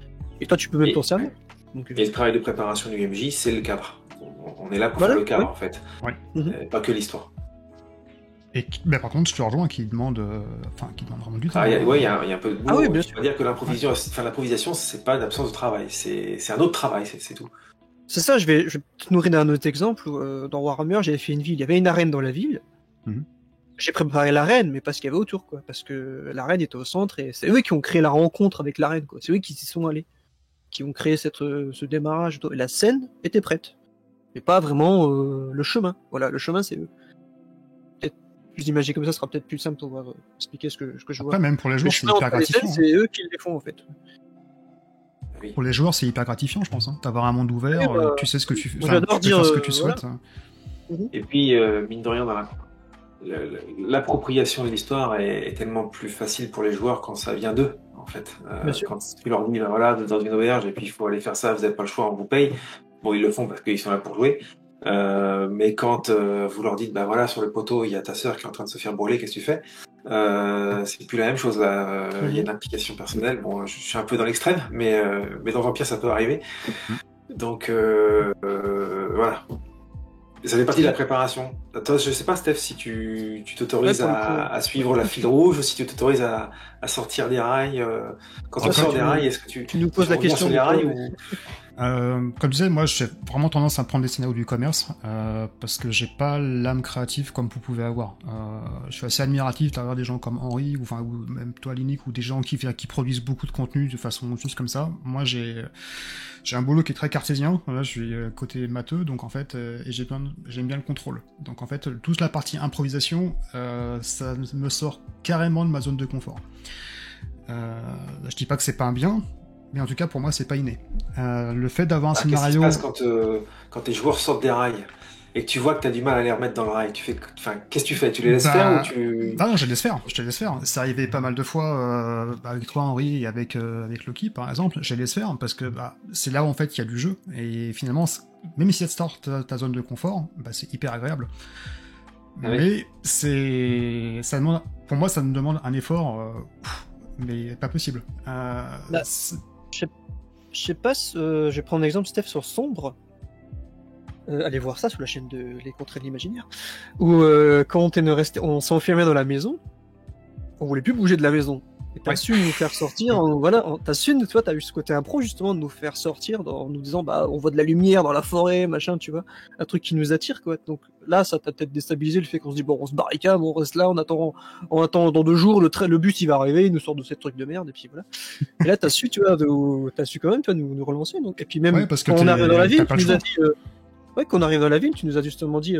Et toi, tu peux même t'en servir. Donc, et le travail de préparation du MJ, c'est le cadre. On est là pour faire le cadre, en fait. Ouais. Pas que l'histoire. Et par contre, je te rejoins qui demande vraiment du temps. Il y a un peu de boulot. Ah oui, bien sûr. On va dire que l'improvisation, c'est pas une absence de travail, c'est un autre travail, c'est tout. C'est ça, je vais te nourrir d'un autre exemple. Dans Warhammer, j'avais fait une ville, il y avait une arène dans la ville. J'ai préparé l'arène, mais pas ce qu'il y avait autour, quoi. Parce que l'arène était au centre et c'est eux qui ont créé la rencontre avec l'arène, quoi. C'est eux qui s'y sont allés, qui ont créé ce démarrage. Et la scène était prête, mais pas vraiment le chemin. Voilà, le chemin, c'est eux. Plus imaginer comme ça sera peut-être plus simple pour pouvoir expliquer ce que je vois. Après, même pour les joueurs, c'est hyper gratifiant. C'est eux qui les font, en fait. Oui. Pour les joueurs, c'est hyper gratifiant, je pense. D'avoir un monde ouvert, tu sais ce que tu fais. J'adore dire ce que tu souhaites. Et puis, mine de rien, l'appropriation de l'histoire est tellement plus facile pour les joueurs quand ça vient d'eux, en fait. Quand tu leur dis, voilà, dans une auberge, et puis il faut aller faire ça, vous n'avez pas le choix, on vous paye. Bon, ils le font parce qu'ils sont là pour jouer. Mais quand vous leur dites, voilà, sur le poteau, il y a ta sœur qui est en train de se faire brûler, qu'est-ce que tu fais? C'est plus la même chose. Il y a une implication personnelle. Bon, je suis un peu dans l'extrême, mais dans Vampire, ça peut arriver. Donc, voilà. Ça fait partie de la préparation. Toi, je sais pas, Steph, si tu t'autorises à suivre la file rouge ou si tu t'autorises à sortir des rails. Quand tu sors des rails, est-ce que tu nous poses la question sur les rails ou... Comme je disais, moi j'ai vraiment tendance à prendre des scénarios du commerce parce que j'ai pas l'âme créative comme vous pouvez avoir. Je suis assez admiratif d'avoir des gens comme Henri ou même toi Alénique ou des gens qui produisent beaucoup de contenu de façon juste comme ça. Moi j'ai un boulot qui est très cartésien. Voilà, je suis côté matheux, donc en fait et j'aime bien le contrôle. Donc en fait toute la partie improvisation, ça me sort carrément de ma zone de confort. Je dis pas que c'est pas un bien. mais en tout cas pour moi c'est pas inné. Le fait d'avoir un Qu'est-ce qui scénario... se passe quand tes joueurs sortent des rails et que tu vois que tu as du mal à les remettre dans le rail? Qu'est-ce que tu fais? Tu les laisses faire ou tu... Non, je les laisse faire. C'est arrivé pas mal de fois avec toi, Henri, et avec Loki, par exemple. Je les laisse faire parce que c'est là où en fait il y a du jeu. Et finalement, même si ça sort ta zone de confort, c'est hyper agréable. Ah oui. Mais ça demande, pour moi, ça me demande un effort, mais pas possible. Je sais pas, je vais prendre un exemple, Steph, sur Sombre. Allez voir ça sur la chaîne de Les Contrées de l'Imaginaire. Où quand on s'est enfermé dans la maison, on voulait plus bouger de la maison. Et t'as su nous faire sortir, t'as eu ce côté impro justement de nous faire sortir en nous disant on voit de la lumière dans la forêt, machin, tu vois, un truc qui nous attire quoi. Donc là, ça t'a peut-être déstabilisé le fait qu'on se dit on se barricade, on reste là, on attend dans 2 jours, le bus il va arriver, il nous sort de cette truc de merde et puis voilà. Et là t'as su quand même nous relancer donc. Et puis même parce que quand on arrive dans la ville, tu nous as dit quand on arrive dans la ville, tu nous as justement dit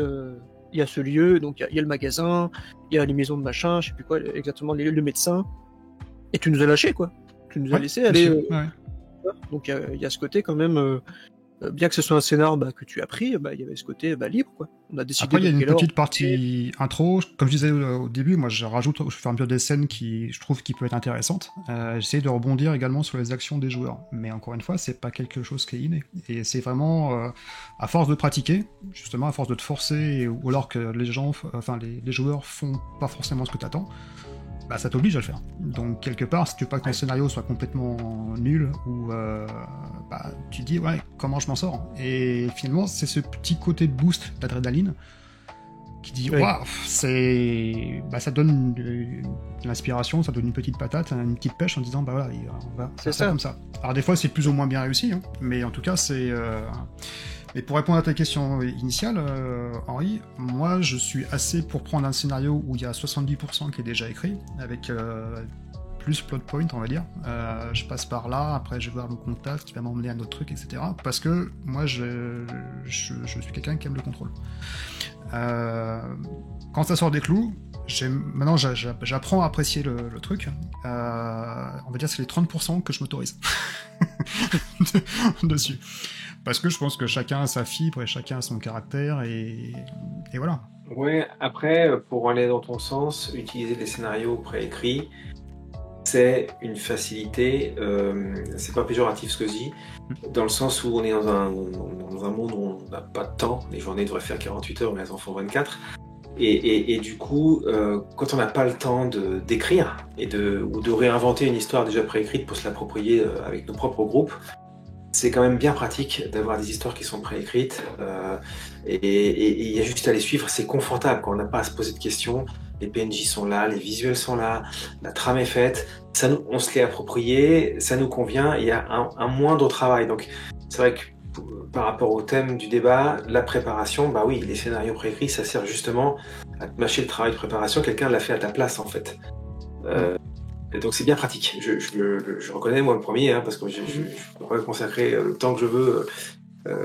il y a ce lieu, donc il y a le magasin, il y a les maisons de machin, je sais plus quoi exactement, le médecin. Et tu nous as lâché quoi. Tu nous as laissé aller. Donc il y a ce côté quand même, bien que ce soit un scénar que tu as pris, il y avait ce côté libre quoi. On a décidé. Après il y a une petite partie intro, comme je disais au début, moi je rajoute au fur et à mesure des scènes qui je trouve qui peut être intéressantes. J'essaie de rebondir également sur les actions des joueurs, mais encore une fois c'est pas quelque chose qui est inné. Et c'est vraiment à force de pratiquer, justement à force de te forcer, ou alors que les joueurs font pas forcément ce que t'attends. Ça t'oblige à le faire. Donc quelque part, si tu veux pas que ton scénario soit complètement nul, ou tu te dis comment je m'en sors. Et finalement, c'est ce petit côté de boost d'adrénaline qui dit ça donne de l'inspiration, ça donne une petite patate, une petite pêche en disant on va faire ça comme ça. Alors des fois c'est plus ou moins bien réussi, mais en tout cas c'est... Et pour répondre à ta question initiale, Henri, moi je suis assez pour prendre un scénario où il y a 70% qui est déjà écrit, avec plus plot point, on va dire. Je passe par là, après je vais voir le contact qui va m'emmener à un autre truc, etc. Parce que moi je suis quelqu'un qui aime le contrôle. Quand ça sort des clous, maintenant j'apprends à apprécier le truc. On va dire que c'est les 30% que je m'autorise dessus. Parce que je pense que chacun a sa fibre et chacun a son caractère et voilà. Ouais, après, pour aller dans ton sens, utiliser des scénarios préécrits, c'est une facilité, c'est pas péjoratif ce que je dis, dans le sens où on est dans un monde où on n'a pas de temps, les journées devraient faire 48 heures mais elles en font 24, et du coup, quand on n'a pas le temps d'écrire ou de réinventer une histoire déjà préécrite pour se l'approprier avec nos propres groupes, c'est quand même bien pratique d'avoir des histoires qui sont préécrites et il y a juste à les suivre, c'est confortable quand on n'a pas à se poser de questions, les PNJ sont là, les visuels sont là, la trame est faite, on se l'est approprié, ça nous convient, il y a un moindre travail. Donc c'est vrai que par rapport au thème du débat, la préparation, oui, les scénarios préécrits, ça sert justement à te mâcher le travail de préparation, quelqu'un l'a fait à ta place en fait. Et donc c'est bien pratique. Je reconnais moi le premier, parce que je pourrais consacrer le temps que je veux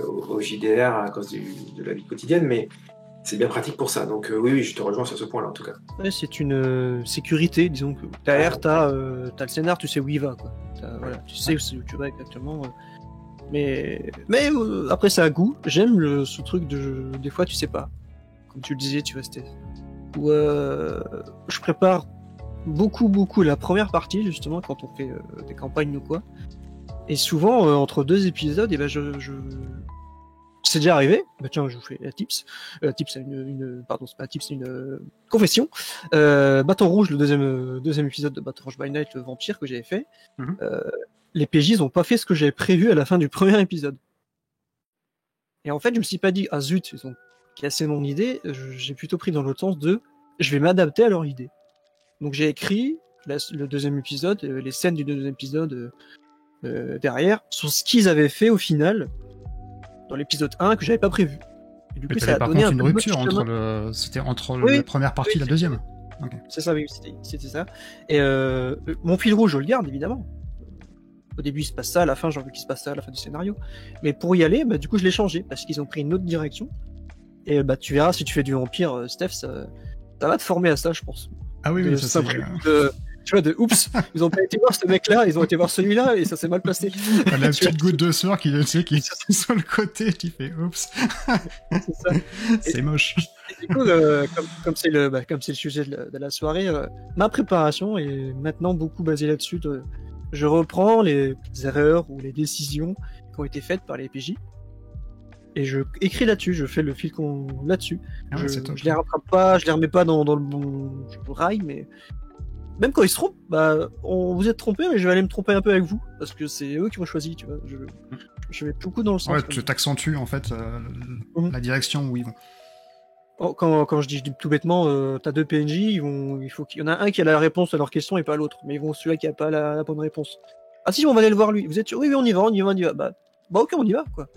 au JDR à cause de la vie quotidienne, mais c'est bien pratique pour ça. Donc oui, je te rejoins sur ce point-là en tout cas. Ouais, c'est une sécurité, disons que derrière t'as le scénar, tu sais où il va, quoi. Tu sais où tu vas exactement. Mais après ça a goût. J'aime ce truc des fois tu sais pas. Comme tu le disais, tu restais. Où je prépare beaucoup la première partie justement quand on fait des campagnes ou quoi, et souvent entre 2 épisodes c'est déjà arrivé, tiens je vous fais la tips c'est pardon c'est pas un tips, c'est une confession. Bâton Rouge, le deuxième épisode de Bâton Rouge by Night, le vampire que j'avais fait, les PJ ils ont pas fait ce que j'avais prévu à la fin du premier épisode, et en fait je me suis pas dit zut ils ont cassé mon idée, j'ai plutôt pris dans l'autre sens de je vais m'adapter à leur idée. Donc j'ai écrit le deuxième épisode, les scènes du deuxième épisode derrière, sur ce qu'ils avaient fait au final dans l'épisode 1 que j'avais pas prévu. Et du coup, ça a donné une rupture c'était entre la première partie et la deuxième. Okay. C'est ça, oui, c'était ça. Et mon fil rouge, je le garde évidemment. Au début, il se passe ça, à la fin, j'ai envie qu'il se passe ça à la fin du scénario. Mais pour y aller, du coup, je l'ai changé parce qu'ils ont pris une autre direction. Et tu verras, si tu fais du vampire, Steph, ça va te former à ça, je pense. Ah oui, ça c'est... Tu vois, oups, ils ont pas été voir ce mec-là, ils ont été voir celui-là et ça s'est mal passé. La petite goutte de sueur qui est sur le côté, tu fais oups. C'est ça. C'est moche. Et du coup, comme c'est le sujet de la soirée, ma préparation est maintenant beaucoup basée là-dessus. Je reprends les erreurs ou les décisions qui ont été faites par les PJ. Et je écris là-dessus, je fais le fil là-dessus. Je les rattrape pas, je les remets pas dans le bon rail, mais même quand ils se trompent, vous êtes trompé, mais je vais aller me tromper un peu avec vous, parce que c'est eux qui m'ont choisi, tu vois. Je vais beaucoup dans le sens. Ouais, tu t'accentues en fait la direction où ils vont. Quand je dis tout bêtement, t'as 2 PNJ, il faut qu'il y en a un qui a la réponse à leur question et pas l'autre, mais ils vont celui-là qui a pas la bonne réponse. Ah si, on va aller le voir lui. Vous êtes sûr? Oui, on y va. Bah ok, on y va, quoi.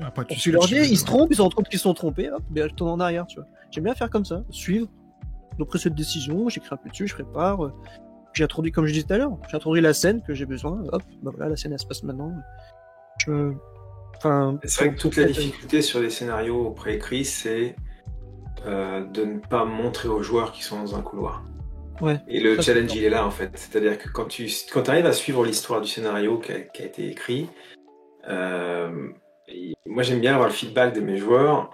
Après, tu leur dis, ils se trompent, ils se rendent compte qu'ils se sont trompés, hop, je tourne en arrière, tu vois. J'aime bien faire comme ça, suivre. Donc, après cette décision, j'écris un peu dessus, je prépare. J'ai introduit, comme je disais tout à l'heure, j'ai introduit la scène que j'ai besoin, hop, voilà, la scène, elle se passe maintenant. C'est vrai que toute la difficulté sur les scénarios préécrits, c'est de ne pas montrer aux joueurs qu'ils sont dans un couloir. Ouais, et le challenge, il est là, en fait. C'est-à-dire que quand tu arrives à suivre l'histoire du scénario qui a été écrit, moi j'aime bien avoir le feedback de mes joueurs.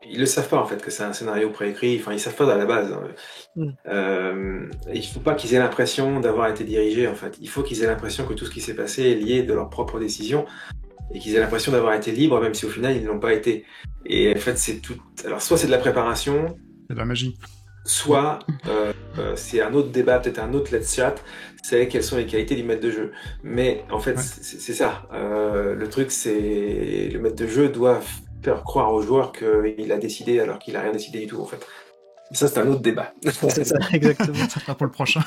Ils le savent pas en fait que c'est un scénario préécrit, enfin ils savent pas à la base. Il faut pas qu'ils aient l'impression d'avoir été dirigés en fait. Il faut qu'ils aient l'impression que tout ce qui s'est passé est lié de leur propre décision et qu'ils aient l'impression d'avoir été libres même si au final ils ne l'ont pas été. Et en fait c'est tout. Alors soit c'est de la préparation, c'est de la magie. Soit c'est un autre débat, peut-être un autre let's chat, c'est quelles sont les qualités du maître de jeu. Mais en fait, c'est ça. Le truc, c'est le maître de jeu doit faire croire aux joueurs qu'il a décidé alors qu'il a rien décidé du tout, en fait. Ça, c'est un autre débat. C'est ça, exactement. Ça sera pour le prochain.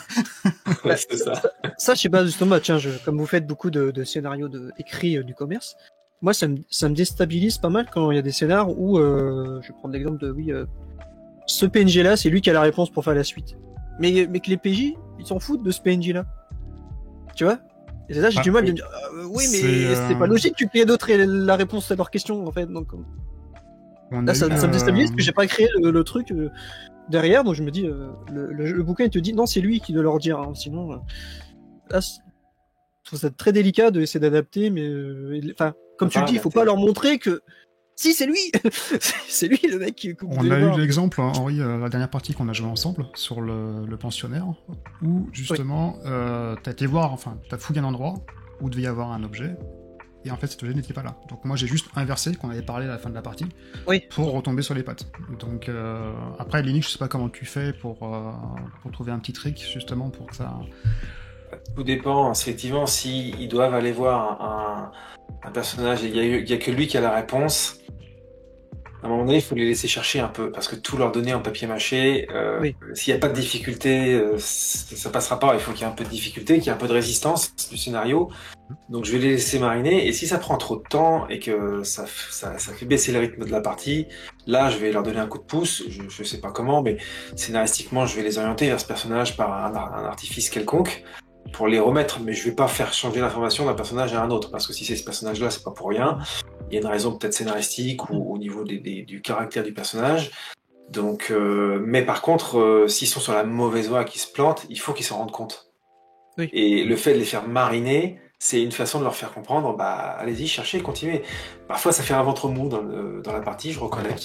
Ouais, c'est ça. Ça, je sais pas, justement, tiens, comme vous faites beaucoup de scénarios écrits du commerce, moi, ça me déstabilise pas mal quand il y a des scénars où, je vais prendre l'exemple de, ce PNG-là, c'est lui qui a la réponse pour faire la suite. Mais que les PJ, ils s'en foutent de ce PNJ-là. Tu vois? Et c'est ça, j'ai du mal de me dire, oui, mais c'est pas logique que d'autres aient la réponse à leur question, en fait. Donc, là, ça me déstabilise parce que j'ai pas créé le truc derrière, donc je me dis, le bouquin, il te dit, non, c'est lui qui doit leur dire, hein, sinon, là, je trouve ça très délicat d'essayer d'adapter, mais, comme tu le dis, il faut pas leur montrer que, si, c'est lui! C'est lui le mec qui... On a eu l'exemple, Henri, la dernière partie qu'on a joué ensemble, sur le pensionnaire, où justement, t'as été voir, t'as fouillé un endroit où devait y avoir un objet, et en fait cet objet n'était pas là. Donc moi j'ai juste inversé, qu'on avait parlé à la fin de la partie, pour retomber sur les pattes. Donc après, Linux, je sais pas comment tu fais pour trouver un petit trick, justement, pour que ça... Tout dépend, effectivement, s'ils doivent aller voir un personnage et il y a que lui qui a la réponse, à un moment donné, il faut les laisser chercher un peu, parce que tout leur donner en papier mâché, s'il n'y a pas de difficulté, ça passera pas. Il faut qu'il y ait un peu de difficulté, qu'il y ait un peu de résistance du scénario. Donc je vais les laisser mariner, et si ça prend trop de temps et que ça fait baisser le rythme de la partie, là je vais leur donner un coup de pouce, je sais pas comment, mais scénaristiquement je vais les orienter vers ce personnage par un artifice quelconque, pour les remettre, mais je vais pas faire changer l'information d'un personnage à un autre, parce que si c'est ce personnage-là, c'est pas pour rien. Il y a une raison peut-être scénaristique ou au niveau du caractère du personnage. Donc, mais par contre, s'ils sont sur la mauvaise voie et qu'ils se plantent, il faut qu'ils s'en rendent compte. Oui. Et le fait de les faire mariner, c'est une façon de leur faire comprendre, allez-y, cherchez, continuez. Parfois, ça fait un ventre mou dans la partie, je reconnais.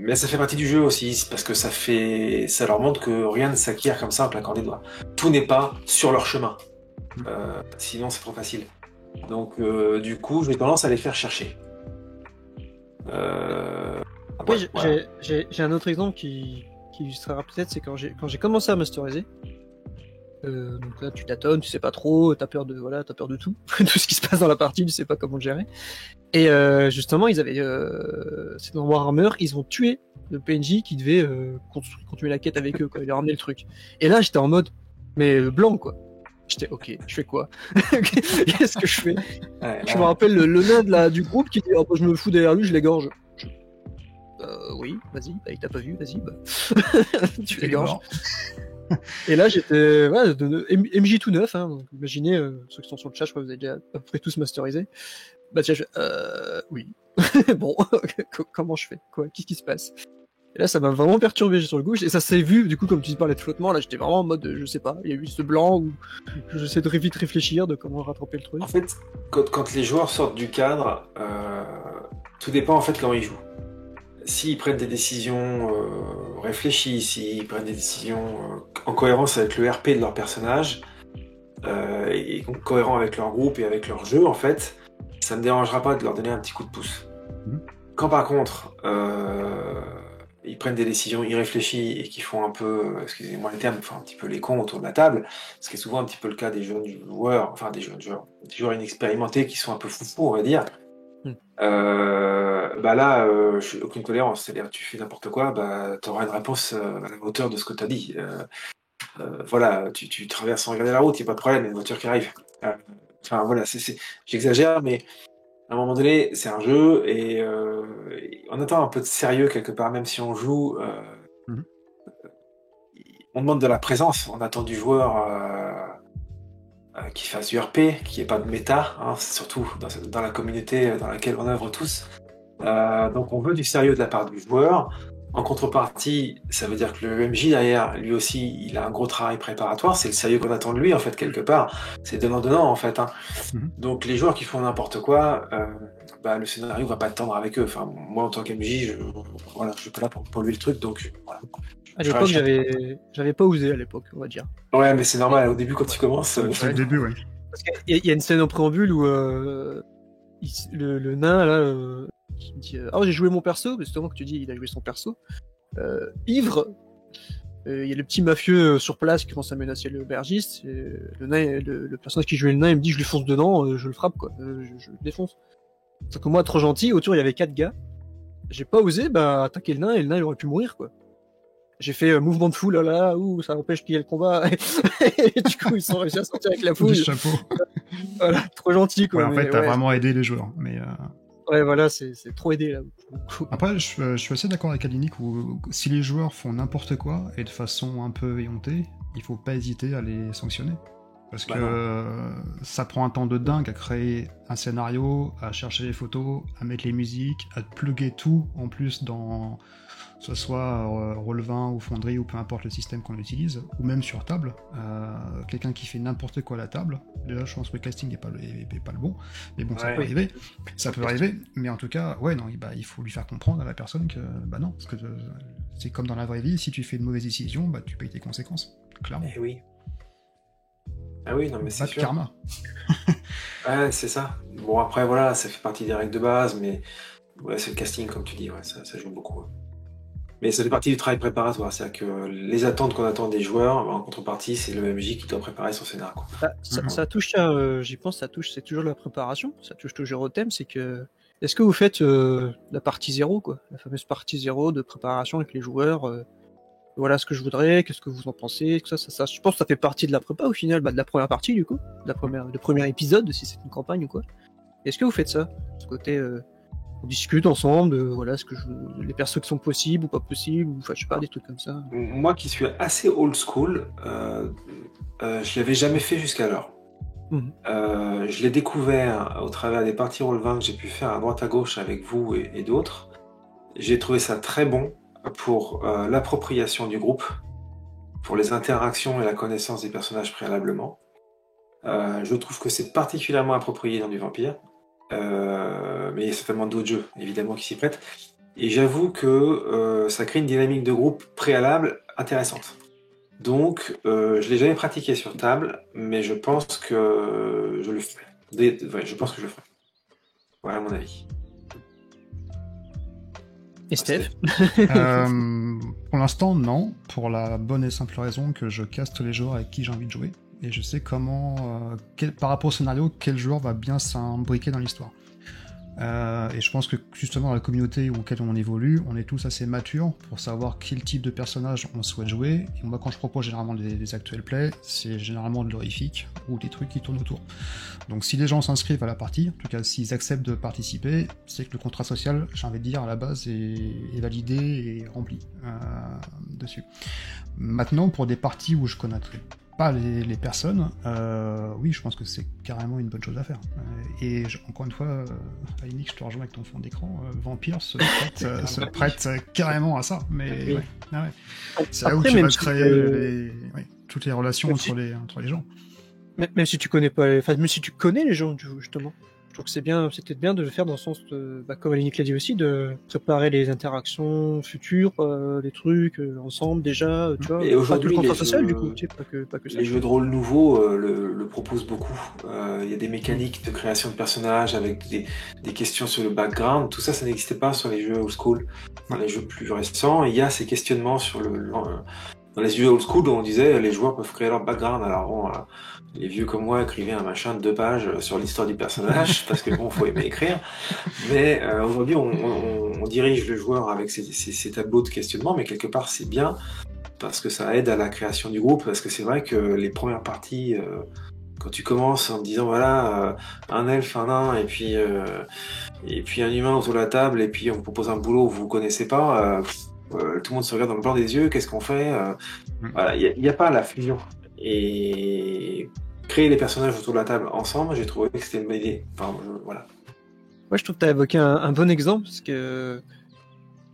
Mais ça fait partie du jeu aussi, parce que ça leur montre que rien ne s'acquiert comme ça en claquant des doigts. Tout n'est pas sur leur chemin. Sinon, c'est trop facile. Donc, du coup, j'ai tendance à les faire chercher. Oui, j'ai un autre exemple qui illustrera peut-être, c'est quand j'ai commencé à masteriser. Donc là, tu tâtonnes, tu sais pas trop, t'as peur de tout, tout ce qui se passe dans la partie, tu sais pas comment le gérer. Et justement, ils avaient, c'est dans Warhammer, ils ont tué le PNJ qui devait continuer la quête avec eux, quoi. Il a ramené le truc. Et là, j'étais en mode, mais blanc, quoi. J'étais, ok, je fais quoi? Qu'est-ce que je fais? Je me rappelle le nain du groupe qui dit, je me fous derrière lui, je l'égorge. Oui, vas-y, il t'a pas vu, vas-y, tu l'égorges. Et là, j'étais MJ tout neuf, hein, donc imaginez, ceux qui sont sur le chat, je crois que vous avez déjà à peu près tous masterisé. Oui. Bon, comment je fais? Quoi? Qu'est-ce qui se passe? Et là, ça m'a vraiment perturbé sur le coup. Et ça s'est vu, du coup, comme tu parlais de flottement, là, j'étais vraiment en mode, je sais pas, il y a eu ce blanc où j'essaie de vite réfléchir de comment rattraper le truc. En fait, quand les joueurs sortent du cadre, tout dépend en fait comment ils jouent. S'ils prennent des décisions réfléchies, s'ils prennent des décisions en cohérence avec le RP de leur personnage, et donc cohérent avec leur groupe et avec leur jeu, en fait, ça me dérangera pas de leur donner un petit coup de pouce. Quand par contre, ils prennent des décisions irréfléchies et qui font un peu, excusez-moi le terme, enfin un petit peu les cons autour de la table, ce qui est souvent un petit peu le cas des jeunes joueurs, enfin des joueurs inexpérimentés qui sont un peu foufous, on va dire. Bah là, je suis aucune tolérance. C'est-à-dire, tu fais n'importe quoi, bah t'auras une réponse à la hauteur de ce que t'as dit. Voilà, tu traverses sans regarder la route, y a pas de problème, il y a une voiture qui arrive. Enfin voilà, j'exagère, mais à un moment donné, c'est un jeu et on attend un peu de sérieux quelque part, même si on joue. On demande de la présence, on attend du joueur qui fasse du RP, qui n'ait pas de méta, hein, surtout dans la communauté dans laquelle on œuvre tous. Donc on veut du sérieux de la part du joueur. En contrepartie, ça veut dire que le MJ derrière, lui aussi, il a un gros travail préparatoire. C'est le sérieux qu'on attend de lui, en fait, quelque part. C'est donnant-donnant, en fait. Hein. Donc les joueurs qui font n'importe quoi, bah, le scénario va pas tendre avec eux. Enfin, moi, en tant qu'MJ, je suis pas là pour polluer le truc, donc voilà. À l'époque, j'avais pas osé, à l'époque, on va dire. Ouais, mais c'est normal, au début, quand tu commences... C'est le début, ouais. Parce qu'il y a une scène en préambule où le nain, là... qui me dit j'ai joué mon perso, mais c'est toi que tu dis il a joué son perso. Ivre, il y a le petit mafieux sur place qui commence à menacer l'aubergiste. Le personnage qui jouait le nain, il me dit je lui fonce dedans, je le frappe quoi, je le défonce. Sauf que moi, trop gentil, autour il y avait 4 gars. J'ai pas osé attaquer le nain et le nain il aurait pu mourir quoi. J'ai fait mouvement de foule là, ça empêche qu'il y ait le combat. Et du coup ils sont réussi à sortir avec la foule. Du chapeau. Voilà, trop gentil quoi. Ouais, en fait, t'as vraiment aidé les joueurs, mais. Ouais, voilà, c'est trop aidé là. Après, je suis assez d'accord avec Alinik où si les joueurs font n'importe quoi et de façon un peu éhontée, il faut pas hésiter à les sanctionner. Parce que ça prend un temps de dingue à créer un scénario, à chercher les photos, à mettre les musiques, à plugger tout en plus dans que ce soit Roll20 ou Foundry ou peu importe le système qu'on utilise, ou même sur table. Quelqu'un qui fait n'importe quoi à la table, déjà je pense que le casting n'est pas le bon, mais bon, ça peut arriver. Ça peut arriver, mais en tout cas, ouais, non, il faut lui faire comprendre à la personne que, bah non, parce que c'est comme dans la vraie vie, si tu fais une mauvaise décision, bah tu payes tes conséquences, clairement. Eh oui. Ah oui, non mais c'est sûr. Karma. Ouais, c'est ça. Bon après voilà, ça fait partie des règles de base, mais ouais, c'est le casting comme tu dis, ouais, ça joue beaucoup. Ouais. Mais ça fait partie du travail préparatoire, c'est-à-dire que les attentes qu'on attend des joueurs, en contrepartie, c'est le MJ qui doit préparer son scénario. Quoi. Ça touche à, j'y pense, c'est toujours la préparation, ça touche toujours au thème, c'est que est-ce que vous faites la partie 0, quoi, la fameuse partie 0 de préparation avec les joueurs, voilà ce que je voudrais, qu'est-ce que vous en pensez, tout ça, je pense que ça fait partie de la prépa au final, de la première partie du coup, le premier épisode, si c'est une campagne ou quoi. Est-ce que vous faites ça, ce côté on discute ensemble de voilà les persos qui sont possibles ou pas possibles, ou enfin je sais pas, des trucs comme ça. Moi qui suis assez old school, je l'avais jamais fait jusqu'alors. Je l'ai découvert au travers des parties Roll20 que j'ai pu faire à droite à gauche avec vous et d'autres. J'ai trouvé ça très bon pour l'appropriation du groupe, pour les interactions et la connaissance des personnages préalablement. Je trouve que c'est particulièrement approprié dans du Vampire. Mais il y a certainement d'autres jeux évidemment qui s'y prêtent, et j'avoue que ça crée une dynamique de groupe préalable intéressante. Donc je l'ai jamais pratiqué sur table, mais je pense que je le ferai. Je pense que je le ferai. Voilà mon avis. Et Steph? Pour l'instant non, pour la bonne et simple raison que je caste les joueurs avec qui j'ai envie de jouer. Et je sais comment, par rapport au scénario, quel joueur va bien s'imbriquer dans l'histoire. Et je pense que justement dans la communauté auquel on évolue, on est tous assez matures pour savoir quel type de personnage on souhaite jouer. Et moi quand je propose généralement des actual plays, c'est généralement de l'horrifique ou des trucs qui tournent autour. Donc si les gens s'inscrivent à la partie, en tout cas s'ils acceptent de participer, c'est que le contrat social, j'ai envie de dire à la base, est validé et rempli dessus. Maintenant pour des parties où je connaîtrai pas les personnes, oui, je pense que c'est carrément une bonne chose à faire. Encore une fois, Aïnik, je te rejoins avec ton fond d'écran, Vampire se prête carrément à ça. Mais Oui. ouais. C'est Après, là où tu même vas si créer toutes les relations Même entre les gens. Même si tu connais pas, enfin, même si tu connais les gens, justement. Je trouve que c'est peut-être bien de le faire dans le sens de, comme Alénique l'a dit aussi, de préparer les interactions futures, les trucs ensemble déjà, tu vois. Et Pas que aujourd'hui, le les contrat social, jeux- du coup, tu sais, pas que ça. Les jeux de rôle nouveaux le proposent beaucoup. Il y a des mécaniques de création de personnages avec des questions sur le background. Tout ça, ça n'existait pas sur les jeux old school. Dans les jeux plus récents, il y a ces questionnements sur dans les jeux old school où on disait les joueurs peuvent créer leur background. Alors bon, les vieux comme moi écrivaient un machin de 2 pages sur l'histoire du personnage parce que bon, faut aimer écrire. Mais aujourd'hui, on dirige le joueur avec ces tableaux de questionnement, mais quelque part, c'est bien parce que ça aide à la création du groupe, parce que c'est vrai que les premières parties, quand tu commences en te disant voilà, un elfe, un nain, et puis un humain autour de la table, et puis on vous propose un boulot que vous connaissez pas, tout le monde se regarde dans le blanc des yeux, qu'est-ce qu'on fait Voilà, il n'y a pas la fusion. Et créer les personnages autour de la table ensemble, j'ai trouvé que c'était une bonne idée. Enfin, voilà. Ouais, je trouve que tu as évoqué un bon exemple, parce que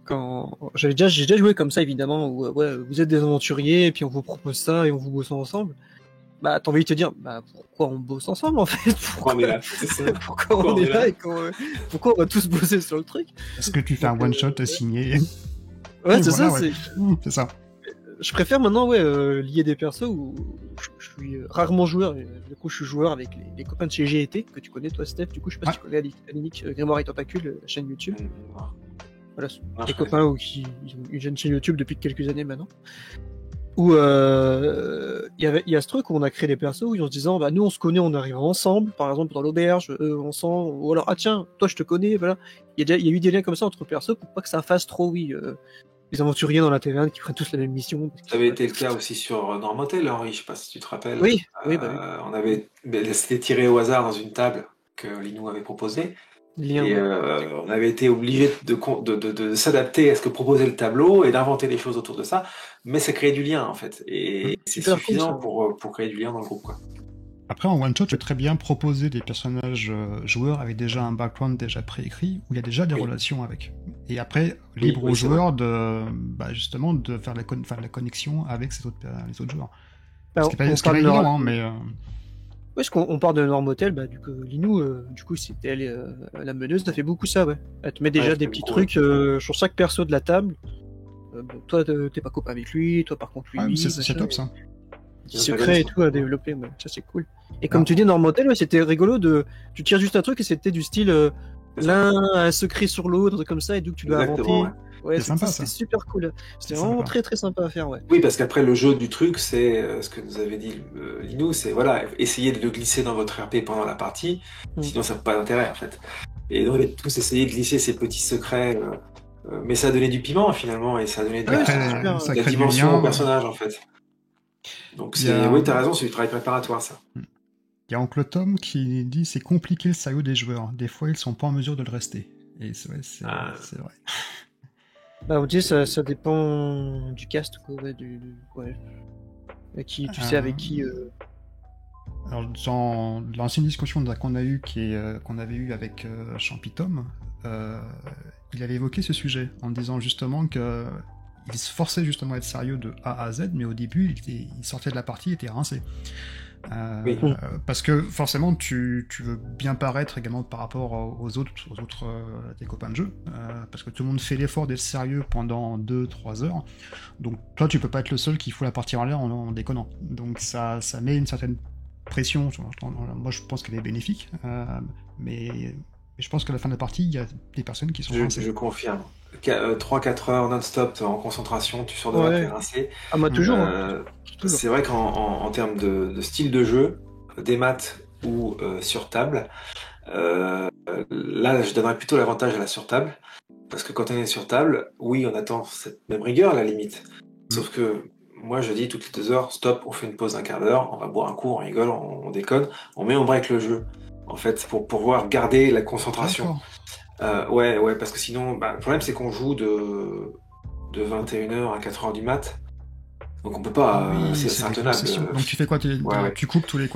quand j'ai déjà joué comme ça, évidemment, où ouais, vous êtes des aventuriers, et puis on vous propose ça, et on vous bosse ensemble. Bah, t'as envie de te dire, bah, pourquoi on bosse ensemble, en fait? Pourquoi on est là Pourquoi on est là et pourquoi on va tous bosser sur le truc? Est-ce que tu fais un one-shot signé? Ouais, c'est Voilà, ça, ouais. C'est ça. Je préfère maintenant, lier des persos où je suis rarement joueur. Du coup, je suis joueur avec les copains de chez GET, que tu connais, toi, Steph. Du coup, je sais pas si tu connais Alénique, Grimoire et Tentacule, la chaîne YouTube. Voilà, des copains qui ils ont une chaîne YouTube depuis quelques années maintenant. Où il y a ce truc où on a créé des persos où en se disant, bah, nous, on se connaît, on arrive ensemble, par exemple, dans l'auberge, ensemble, ou alors, ah tiens, toi, je te connais, voilà. Il y a eu des liens comme ça entre persos pour pas que ça fasse trop, les aventuriers dans la taverne qui prennent tous la même mission. Ça avait été le cas aussi sur Normotel, Henri, je sais pas si tu te rappelles. Oui. On avait c'était tiré au hasard dans une table que Linou avait proposée. Et on avait été obligé de s'adapter à ce que proposait le tableau et d'inventer des choses autour de ça, mais ça crée du lien en fait. Et c'est suffisant pour créer du lien dans le groupe, quoi. Après, en one-shot, tu peux très bien proposer des personnages joueurs avec déjà un background déjà préécrit, où il y a déjà des relations avec. Et après, libre aux joueurs justement de faire la connexion avec les autres joueurs. Bah, ce qui est pas évident, mais... Oui, parce qu'on part de Normotel, du coup, Linou, c'était elle, la meneuse, ça fait beaucoup ça, ouais. Elle te met déjà des petits trucs sur chaque perso de la table. Toi, t'es pas copain avec lui, toi, par contre, lui. C'est top, ça. Secret et tout à développer, ça c'est cool. Et comme tu dis, Normotel, c'était rigolo tu tires juste un truc et c'était du style l'un a un secret sur l'autre, comme ça, et donc tu dois inventer. Ouais, c'est super cool. C'était vraiment très très sympa à faire, ouais. Oui, parce qu'après le jeu du truc, c'est ce que nous avait dit Linou, c'est voilà, essayer de le glisser dans votre RP pendant la partie, sinon ça n'a pas d'intérêt en fait. Et donc on avait tous essayé de glisser ces petits secrets, mais ça a donné du piment finalement, et ça a donné de la dimension au personnage en fait. Donc oui, t'as raison, c'est du travail préparatoire ça. Il y a Oncle Tom qui dit c'est compliqué le sérieux des joueurs. Des fois, ils sont pas en mesure de le rester. Et c'est vrai. On dit ça dépend du cast, quoi, qui, tu sais avec qui. Alors, dans l'ancienne discussion qu'on avait eue avec Champitom, il avait évoqué ce sujet en disant justement que il se forçait justement à être sérieux de A à Z, mais au début, il sortait de la partie, il était rincé. Parce que forcément, tu veux bien paraître également par rapport aux autres tes copains de jeu, parce que tout le monde fait l'effort d'être sérieux pendant 2-3 heures. Donc toi, tu peux pas être le seul qui fout la partie en l'air en déconnant. Donc ça met une certaine pression. Moi, je pense qu'elle est bénéfique, mais je pense qu'à la fin de la partie, il y a des personnes qui sont rincées. Je confirme. 3-4 heures non-stop en concentration, tu sors de la terre rincée. Ah, moi, toujours. C'est vrai qu'en termes de style de jeu, des maths ou sur table, là, je donnerais plutôt l'avantage à la sur table. Parce que quand on est sur table, oui, on attend cette même rigueur à la limite. Sauf que moi, je dis toutes les 2 heures, stop, on fait une pause d'1/4 d'heure, on va boire un coup, on rigole, on déconne, on met en break le jeu. En fait, pour pouvoir garder la concentration. Ouais, parce que sinon, le problème c'est qu'on joue de 21h à 4h du mat. Donc on peut pas, Oui, c'est c'est des intenable. grosses sessions. Donc tu fais quoi? Ouais. Tu coupes toutes les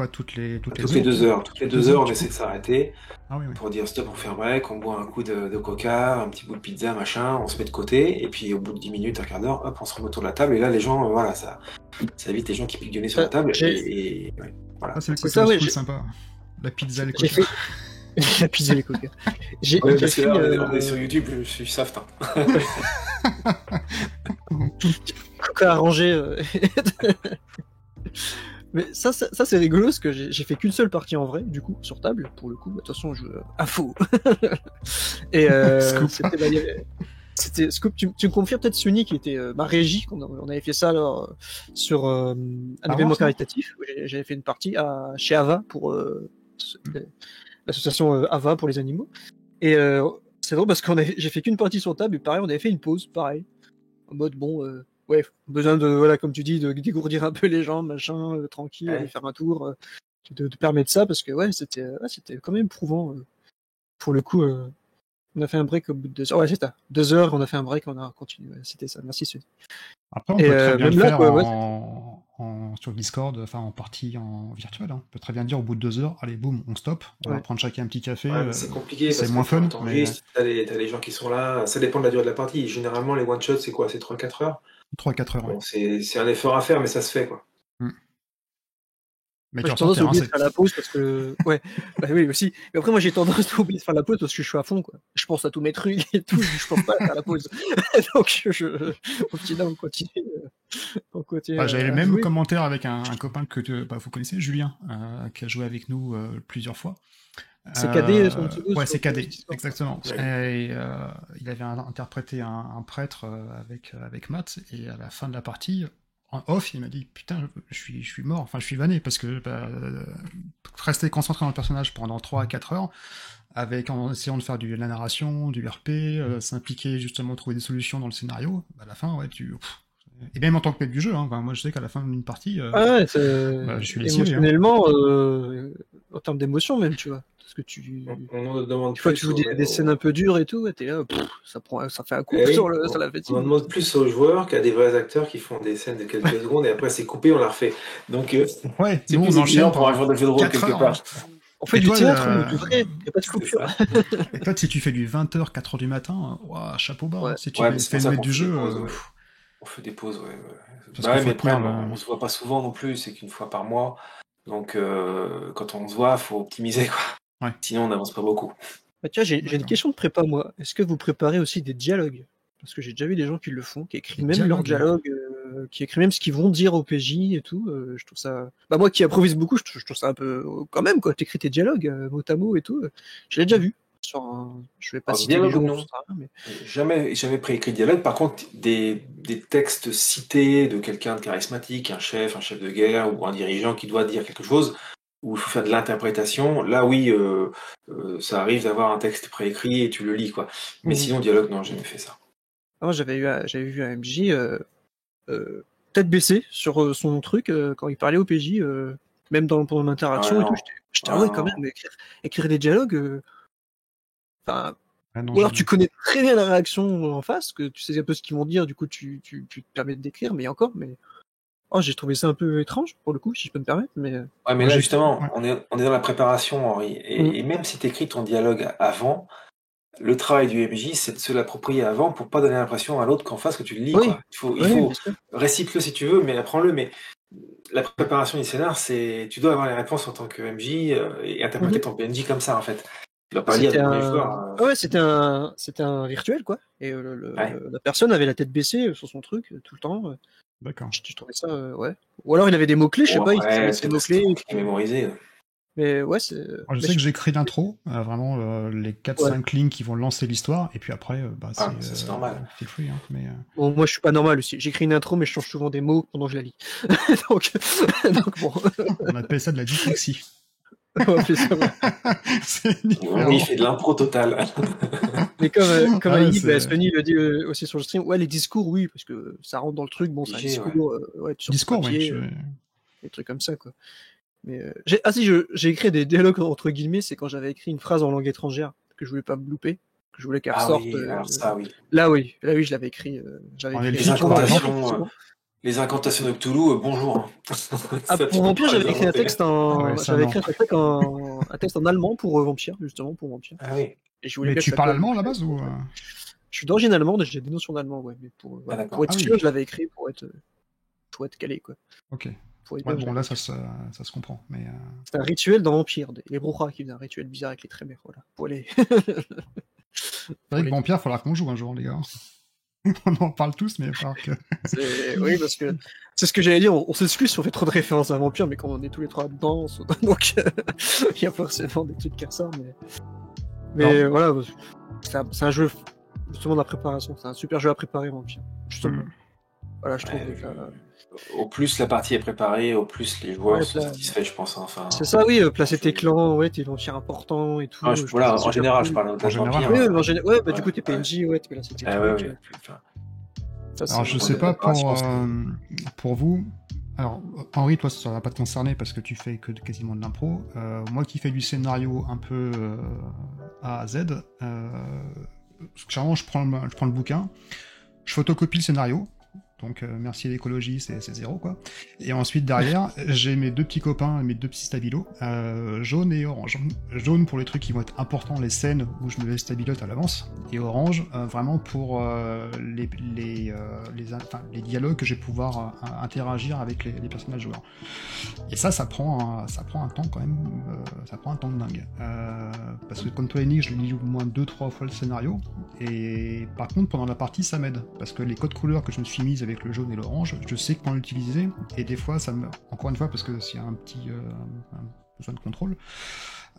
Toutes heures? les 2 heures. Toutes les 2 heures, on tu essaie de coupes? s'arrêter Ah oui, oui. pour dire stop, on fait un break, on boit un coup de coca, un petit bout de pizza, machin, on se met de côté, et puis au bout de 10 minutes, un quart d'heure, hop, on se remet autour de la table, et là, les gens, voilà, ça évite les gens qui piquent du nez sur la table, et ouais, voilà. Ça, c'est le C'est côté ça, old ouais, school sympa. La pizza et le j'ai coca. fait la pizza et les coca. J'ai Ouais, parce que fait là, on est sur YouTube, je suis soft. coca arrangé. Mais ça c'est rigolo parce que j'ai fait qu'une seule partie en vrai, du coup, sur table, pour le coup. De toute façon, je à faux. Et Scoop. c'était Scoop. Tu me confies peut-être Sony qui était ma régie. On avait fait ça alors sur un événement Avance, non caritatif. J'avais fait une partie chez Ava pour l'association Ava pour les animaux. Et c'est drôle parce j'ai fait qu'une partie sur table et pareil, on avait fait une pause, pareil, en mode bon. Ouais, besoin de, voilà, comme tu dis, de dégourdir un peu les jambes, machin, tranquille, Ouais. aller faire un tour, de permettre ça, parce que ouais, c'était quand même éprouvant. Pour le coup, on a fait un break au bout de 2 heures. Ouais, c'est ça. 2 heures, on a fait un break, on a continué. Ouais, c'était ça. Merci, Sud. Après, on Et peut très bien le même là, faire quoi, ouais, sur Discord, enfin en partie en virtuel. Hein. On peut très bien dire au bout de 2 heures, allez, boum, on stoppe, on va ouais. prendre chacun un petit café. Ouais, mais c'est compliqué c'est parce moins que fun, mais t'enregistres, t'as les gens qui sont là, ça dépend de la durée de la partie. Généralement, les one-shots, c'est quoi? C'est 3-4 heures? 3-4 heures, ouais. Bon, c'est un effort à faire, mais ça se fait, quoi. Mais Moi, tu j'ai ressors tendance à terrain oublier de sec. faire la pause parce que, ouais, bah oui, aussi. Mais après, moi, j'ai tendance à oublier de faire la pause parce que je suis à fond, quoi. Je pense à tous mes trucs et tout, je pense pas à faire la pause. Donc, au final, on continue J'avais le à même jouer. commentaire avec un copain que vous connaissez, Julien, qui a joué avec nous plusieurs fois. C'est cadet son pseudo Ouais, sur c'est cadet, Discord. exactement. Ouais. Et il avait interprété un prêtre avec Matt, et à la fin de la partie, en off, il m'a dit putain, je suis mort, enfin je suis vanné, parce que rester concentré dans le personnage pendant 3 à 4 heures, en essayant de faire de la narration, du RP, s'impliquer justement, trouver des solutions dans le scénario, à la fin, ouais, et même en tant que maître du jeu, hein, moi je sais qu'à la fin d'une partie, Ah ouais, je suis lessivé. Hein. émotionnellement, en termes d'émotion même, tu vois. Parce que On en demande des fois, plus tu joues des scènes un peu dures et tout, ouais, t'es là, ça fait un coup Eh oui, sur la on fatigue. en demande plus aux joueurs qu'à des vrais acteurs qui font des scènes de quelques secondes et après c'est coupé, on la refait. Donc Ouais, c'est nous on plus enchaîne exigeant pour un pendant joueur de jeu de rôle 4 quelque heures. Hein. part. On fait Et du toi, théâtre, mais du vrai, y a pas de C'est coupure. ça. Et toi, si tu fais du 20h, 4h du matin, ouah, chapeau bas. Ouais. Hein. Si tu Ouais, mais c'est fais pour le ça maître qu'on du fait des jeu, pauses, ouais. On fait des pauses, ouais. parce Bah qu'il ouais, faut mais le tenir problème, le... on se voit pas souvent non plus, c'est qu'une fois par mois. Donc quand on se voit, faut optimiser, quoi. Ouais. Sinon on n'avance pas beaucoup. Bah, tiens, j'ai une D'accord. question de prépa, moi. Est-ce que vous préparez aussi des dialogues? Parce que j'ai déjà vu des gens qui le font, qui écrivent Des même leurs dialogues. dialogues, qui écrivent même ce qu'ils vont dire au PJ et tout. Je trouve ça. Bah, moi qui improvise beaucoup, je trouve ça un peu. Quand même, quoi. T'écris tes dialogues, mot à mot et tout. Je l'ai déjà vu. Je vais pas Alors, citer les dialogue, gens, non. ça sert à rien, mais. Jamais préécrit de dialogue. Par contre, des textes cités de quelqu'un de charismatique, un chef de guerre ou un dirigeant qui doit dire quelque chose, où il faut faire de l'interprétation, là oui, ça arrive d'avoir un texte préécrit et tu le lis, quoi. Mais sinon, dialogue, non, j'ai jamais fait ça. Moi, j'avais vu un MJ tête baissée sur son truc quand il parlait au PJ, même pendant l'interaction et tout. J'étais ah ouais, quand même, écrire des dialogues. Enfin, non, ou alors jamais. tu connais très bien la réaction en face, que tu sais un peu ce qu'ils vont dire, du coup tu te permets d'écrire, mais encore, mais j'ai trouvé ça un peu étrange pour le coup, si je peux me permettre, mais. Ouais, mais là justement, Ouais. on est dans la préparation, Henri, et même si tu écris ton dialogue avant, le travail du MJ, c'est de se l'approprier avant pour pas donner l'impression à l'autre qu'en face que tu le lis, Oui, quoi. Il faut récite-le si tu veux, mais apprends-le. Mais la préparation du scénar, c'est tu dois avoir les réponses en tant que MJ et interpréter ton PNJ comme ça, en fait. Tu dois pas lire devant les joueurs. Ouais, c'était un virtuel, quoi. Et la personne avait la tête baissée sur son truc tout le temps. D'accord. Je trouvais ça, ouais. Ou alors il avait des mots-clés, je sais pas, il savait c'est ses mots-clés. mémorisé. Mais ouais, c'est. Je sais que j'écris l'intro, vraiment les 4-5 lignes qui vont lancer l'histoire, et puis après, c'est normal. Feel free, hein, mais... Bon, moi je suis pas normal aussi. J'écris une intro, mais je change souvent des mots pendant que je la lis. donc bon. On appelle ça de la dyslexie. On fait ça, ouais. C'est différent. Oui, il fait de l'impro totale. Mais comme a dit, Sony le dit aussi sur le stream, ouais, les discours, oui, parce que ça rentre dans le truc, bon, c'est un discours, sur papier, des trucs comme ça, quoi. Mais j'ai écrit des dialogues entre guillemets, c'est quand j'avais écrit une phrase en langue étrangère que je voulais pas me louper, que je voulais qu'elle ressorte. Oui, alors ça, oui. Là, oui, je l'avais écrit. J'avais écrit des incantations. Les incantations de Cthulhu, bonjour. Ah, Ça, tu pour peux Vampire, pas les j'avais écrit un inventer. texte en, Ouais, ça, j'avais non. écrit un texte en allemand pour Vampire, justement, pour Vampire. Ah oui. Et je voulais Mais bien que tu ça parles colle. allemand à la base ou Je suis d'origine allemande et j'ai des notions d'allemand, ouais, mais Ah, d'accord. pour être Ah oui. sûr, je l'avais écrit pour être calé, quoi. Ok. Pour être Ouais, bien, je bon, l'avais là, écrit. ça se comprend. Mais C'est un rituel dans Vampire, les Brujas qui faisaient un rituel bizarre avec les trémères, voilà, pour les. c'est vrai que Vampire, faudra qu'on joue un jour, les gars. On en parle tous, mais il va falloir que. Oui, parce que c'est ce que j'allais dire, on s'excuse si on fait trop de références à Vampire, mais quand on est tous les trois dedans, donc il y a forcément des trucs qui ressortent, mais Non. voilà, c'est un jeu justement de la préparation, c'est un super jeu à préparer Vampire, justement. Voilà, je trouve Ouais, que au plus la partie est préparée, au plus les joueurs Ouais, sont satisfaits, je pense. Enfin, c'est ça, oui, placer tes clans, ouais, tes vampires importants et tout. ah, je trouve voilà, ça en super général, cool. je parle En au-delà de général, Vampire. Oui, ouais. mais ouais, bah Ouais, du coup, t'es PNJ, ouais, tu placer tes Ah ouais, trucs. ouais. Enfin, Ça, Alors, c'est je en sais pas préparation, pour vous. Alors, Henri, toi, ça va pas te concerner parce que tu fais que quasiment de l'impro. Moi qui fais du scénario un peu A à Z, généralement, je prends le bouquin, je photocopie le scénario. Donc merci l'écologie, c'est zéro quoi. Et ensuite derrière, j'ai mes deux petits copains, mes deux petits stabilos, jaune et orange. Jaune pour les trucs qui vont être importants, les scènes où je me les stabilote à l'avance, et orange vraiment pour les dialogues que je vais pouvoir interagir avec les personnages joueurs. Et ça prend un temps quand même, ça prend un temps de dingue. Parce que comme toi Enix, je lis au moins 2-3 fois le scénario, et par contre pendant la partie ça m'aide, parce que les codes couleurs que je me suis mis avec le jaune et l'orange, je sais comment l'utiliser, et des fois ça me... Encore une fois, parce que s'il y a un petit besoin de contrôle,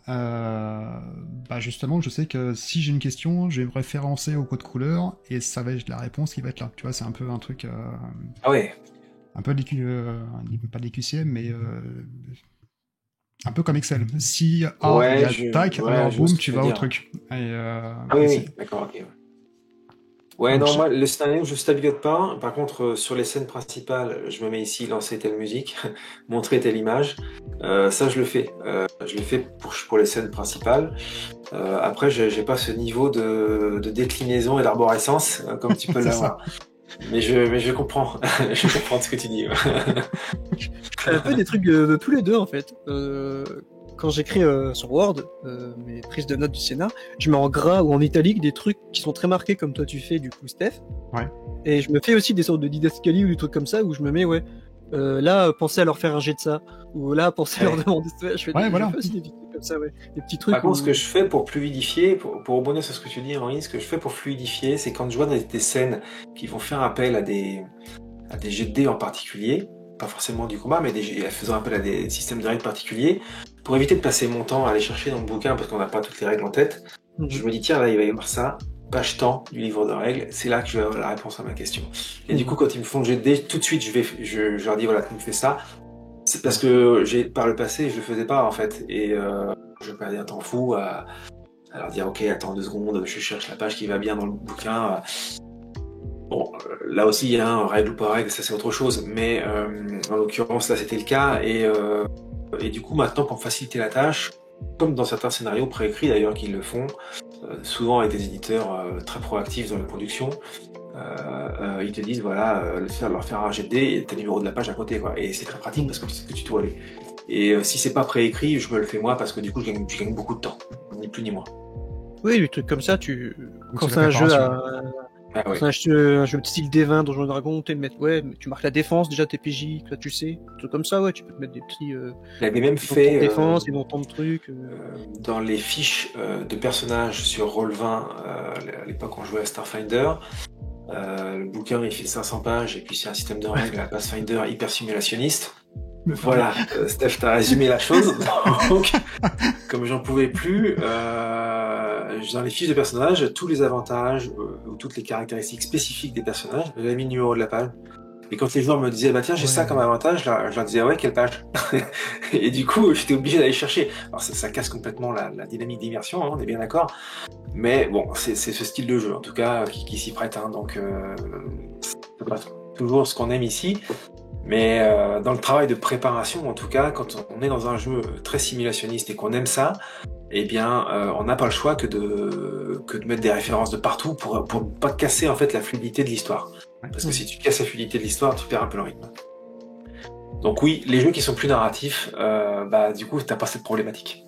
bah justement je sais que si j'ai une question, je vais me référencer au code couleur, et ça va être la réponse qui va être là. Tu vois, c'est un peu un truc... Ah ouais. un peu pas des QCM, mais un peu comme Excel. Si A il y a tac, alors je vois ce boum, que tu tu veux vas au dire. truc. Et, Ah oui, oui, d'accord, ok. Ouais, donc, non, moi, le scénario, je stabilote pas. Par contre, sur les scènes principales, je me mets ici, lancer telle musique, montrer telle image. Ça, je le fais. Je le fais pour les scènes principales. Après, j'ai pas ce niveau de déclinaison et d'arborescence, comme tu peux c'est l'avoir. Mais je comprends. Je comprends ce que tu dis. Je fais un peu des trucs de tous les deux, en fait. Quand j'écris sur Word, mes prises de notes du scénar, je mets en gras ou en italique des trucs qui sont très marqués, comme toi tu fais, du coup, Steph. Ouais. Et je me fais aussi des sortes de didascalie ou des trucs comme ça, où je me mets, là, pensez à leur faire un jet de ça, ou là, pensez à leur demander ça. Je fais voilà. aussi des trucs comme ça, ouais. Des petits trucs. Par contre, ce que je fais pour fluidifier, pour rebondir sur ce que tu dis, Henri, ce que je fais pour fluidifier, c'est quand je vois des scènes qui vont faire appel à des jets de dés en particulier, pas forcément du combat, mais faisant appel à des systèmes de règles particuliers, pour éviter de passer mon temps à aller chercher dans le bouquin parce qu'on n'a pas toutes les règles en tête, je me dis tiens là il va y avoir ça, page temps du livre de règles, c'est là que je vais avoir la réponse à ma question. Et du coup quand ils me font le jet de dés, tout de suite je leur dis voilà tu me fais ça. C'est parce que par le passé je le faisais pas en fait et je perdais un temps fou à leur dire ok attends 2 secondes, je cherche la page qui va bien dans le bouquin. Bon, là aussi il y a un règle ou pas règle, ça c'est autre chose, mais en l'occurrence là c'était le cas et du coup maintenant pour me faciliter la tâche, comme dans certains scénarios préécrits d'ailleurs qu'ils le font, souvent avec des éditeurs très proactifs dans la production, ils te disent voilà, leur faire un jet de dés et t'as le numéro de la page à côté quoi, et c'est très pratique parce que tu sais que tu dois aller. Et si c'est pas préécrit, je me le fais moi parce que du coup je gagne beaucoup de temps, ni plus ni moins. Oui, des trucs comme ça, quand c'est c'est la un jeu préparation. Ah ouais. c'est un jeu de style D20, Donjons et Dragons, tu marques la défense, déjà tes PJ, toi tu sais, des trucs comme ça, ouais, tu peux te mettre des petits Il avait même dans fait ton défense, ils ont tant de trucs. dans les fiches de personnages sur Roll20 à l'époque on jouait à Starfinder. Le bouquin il fait 500 pages et puis c'est un système de règles à Pathfinder hyper simulationniste. Voilà, Steph t'as résumé la chose. Donc, comme j'en pouvais plus, dans les fiches de personnages, tous les avantages ou toutes les caractéristiques spécifiques des personnages, j'avais mis le numéro de la page. Et quand les joueurs me disaient bah tiens j'ai ça comme avantage, je leur disais ouais quelle page. Et du coup j'étais obligé d'aller chercher. Alors ça casse complètement la dynamique d'immersion, hein, on est bien d'accord. Mais bon c'est ce style de jeu en tout cas qui s'y prête, hein, donc c'est pas toujours ce qu'on aime ici. Mais dans le travail de préparation, en tout cas, quand on est dans un jeu très simulationniste et qu'on aime ça, eh bien, on n'a pas le choix que de mettre des références de partout pour pas casser en fait la fluidité de l'histoire. Parce que si tu casses la fluidité de l'histoire, tu perds un peu le rythme. Donc oui, les jeux qui sont plus narratifs, du coup, t'as pas cette problématique.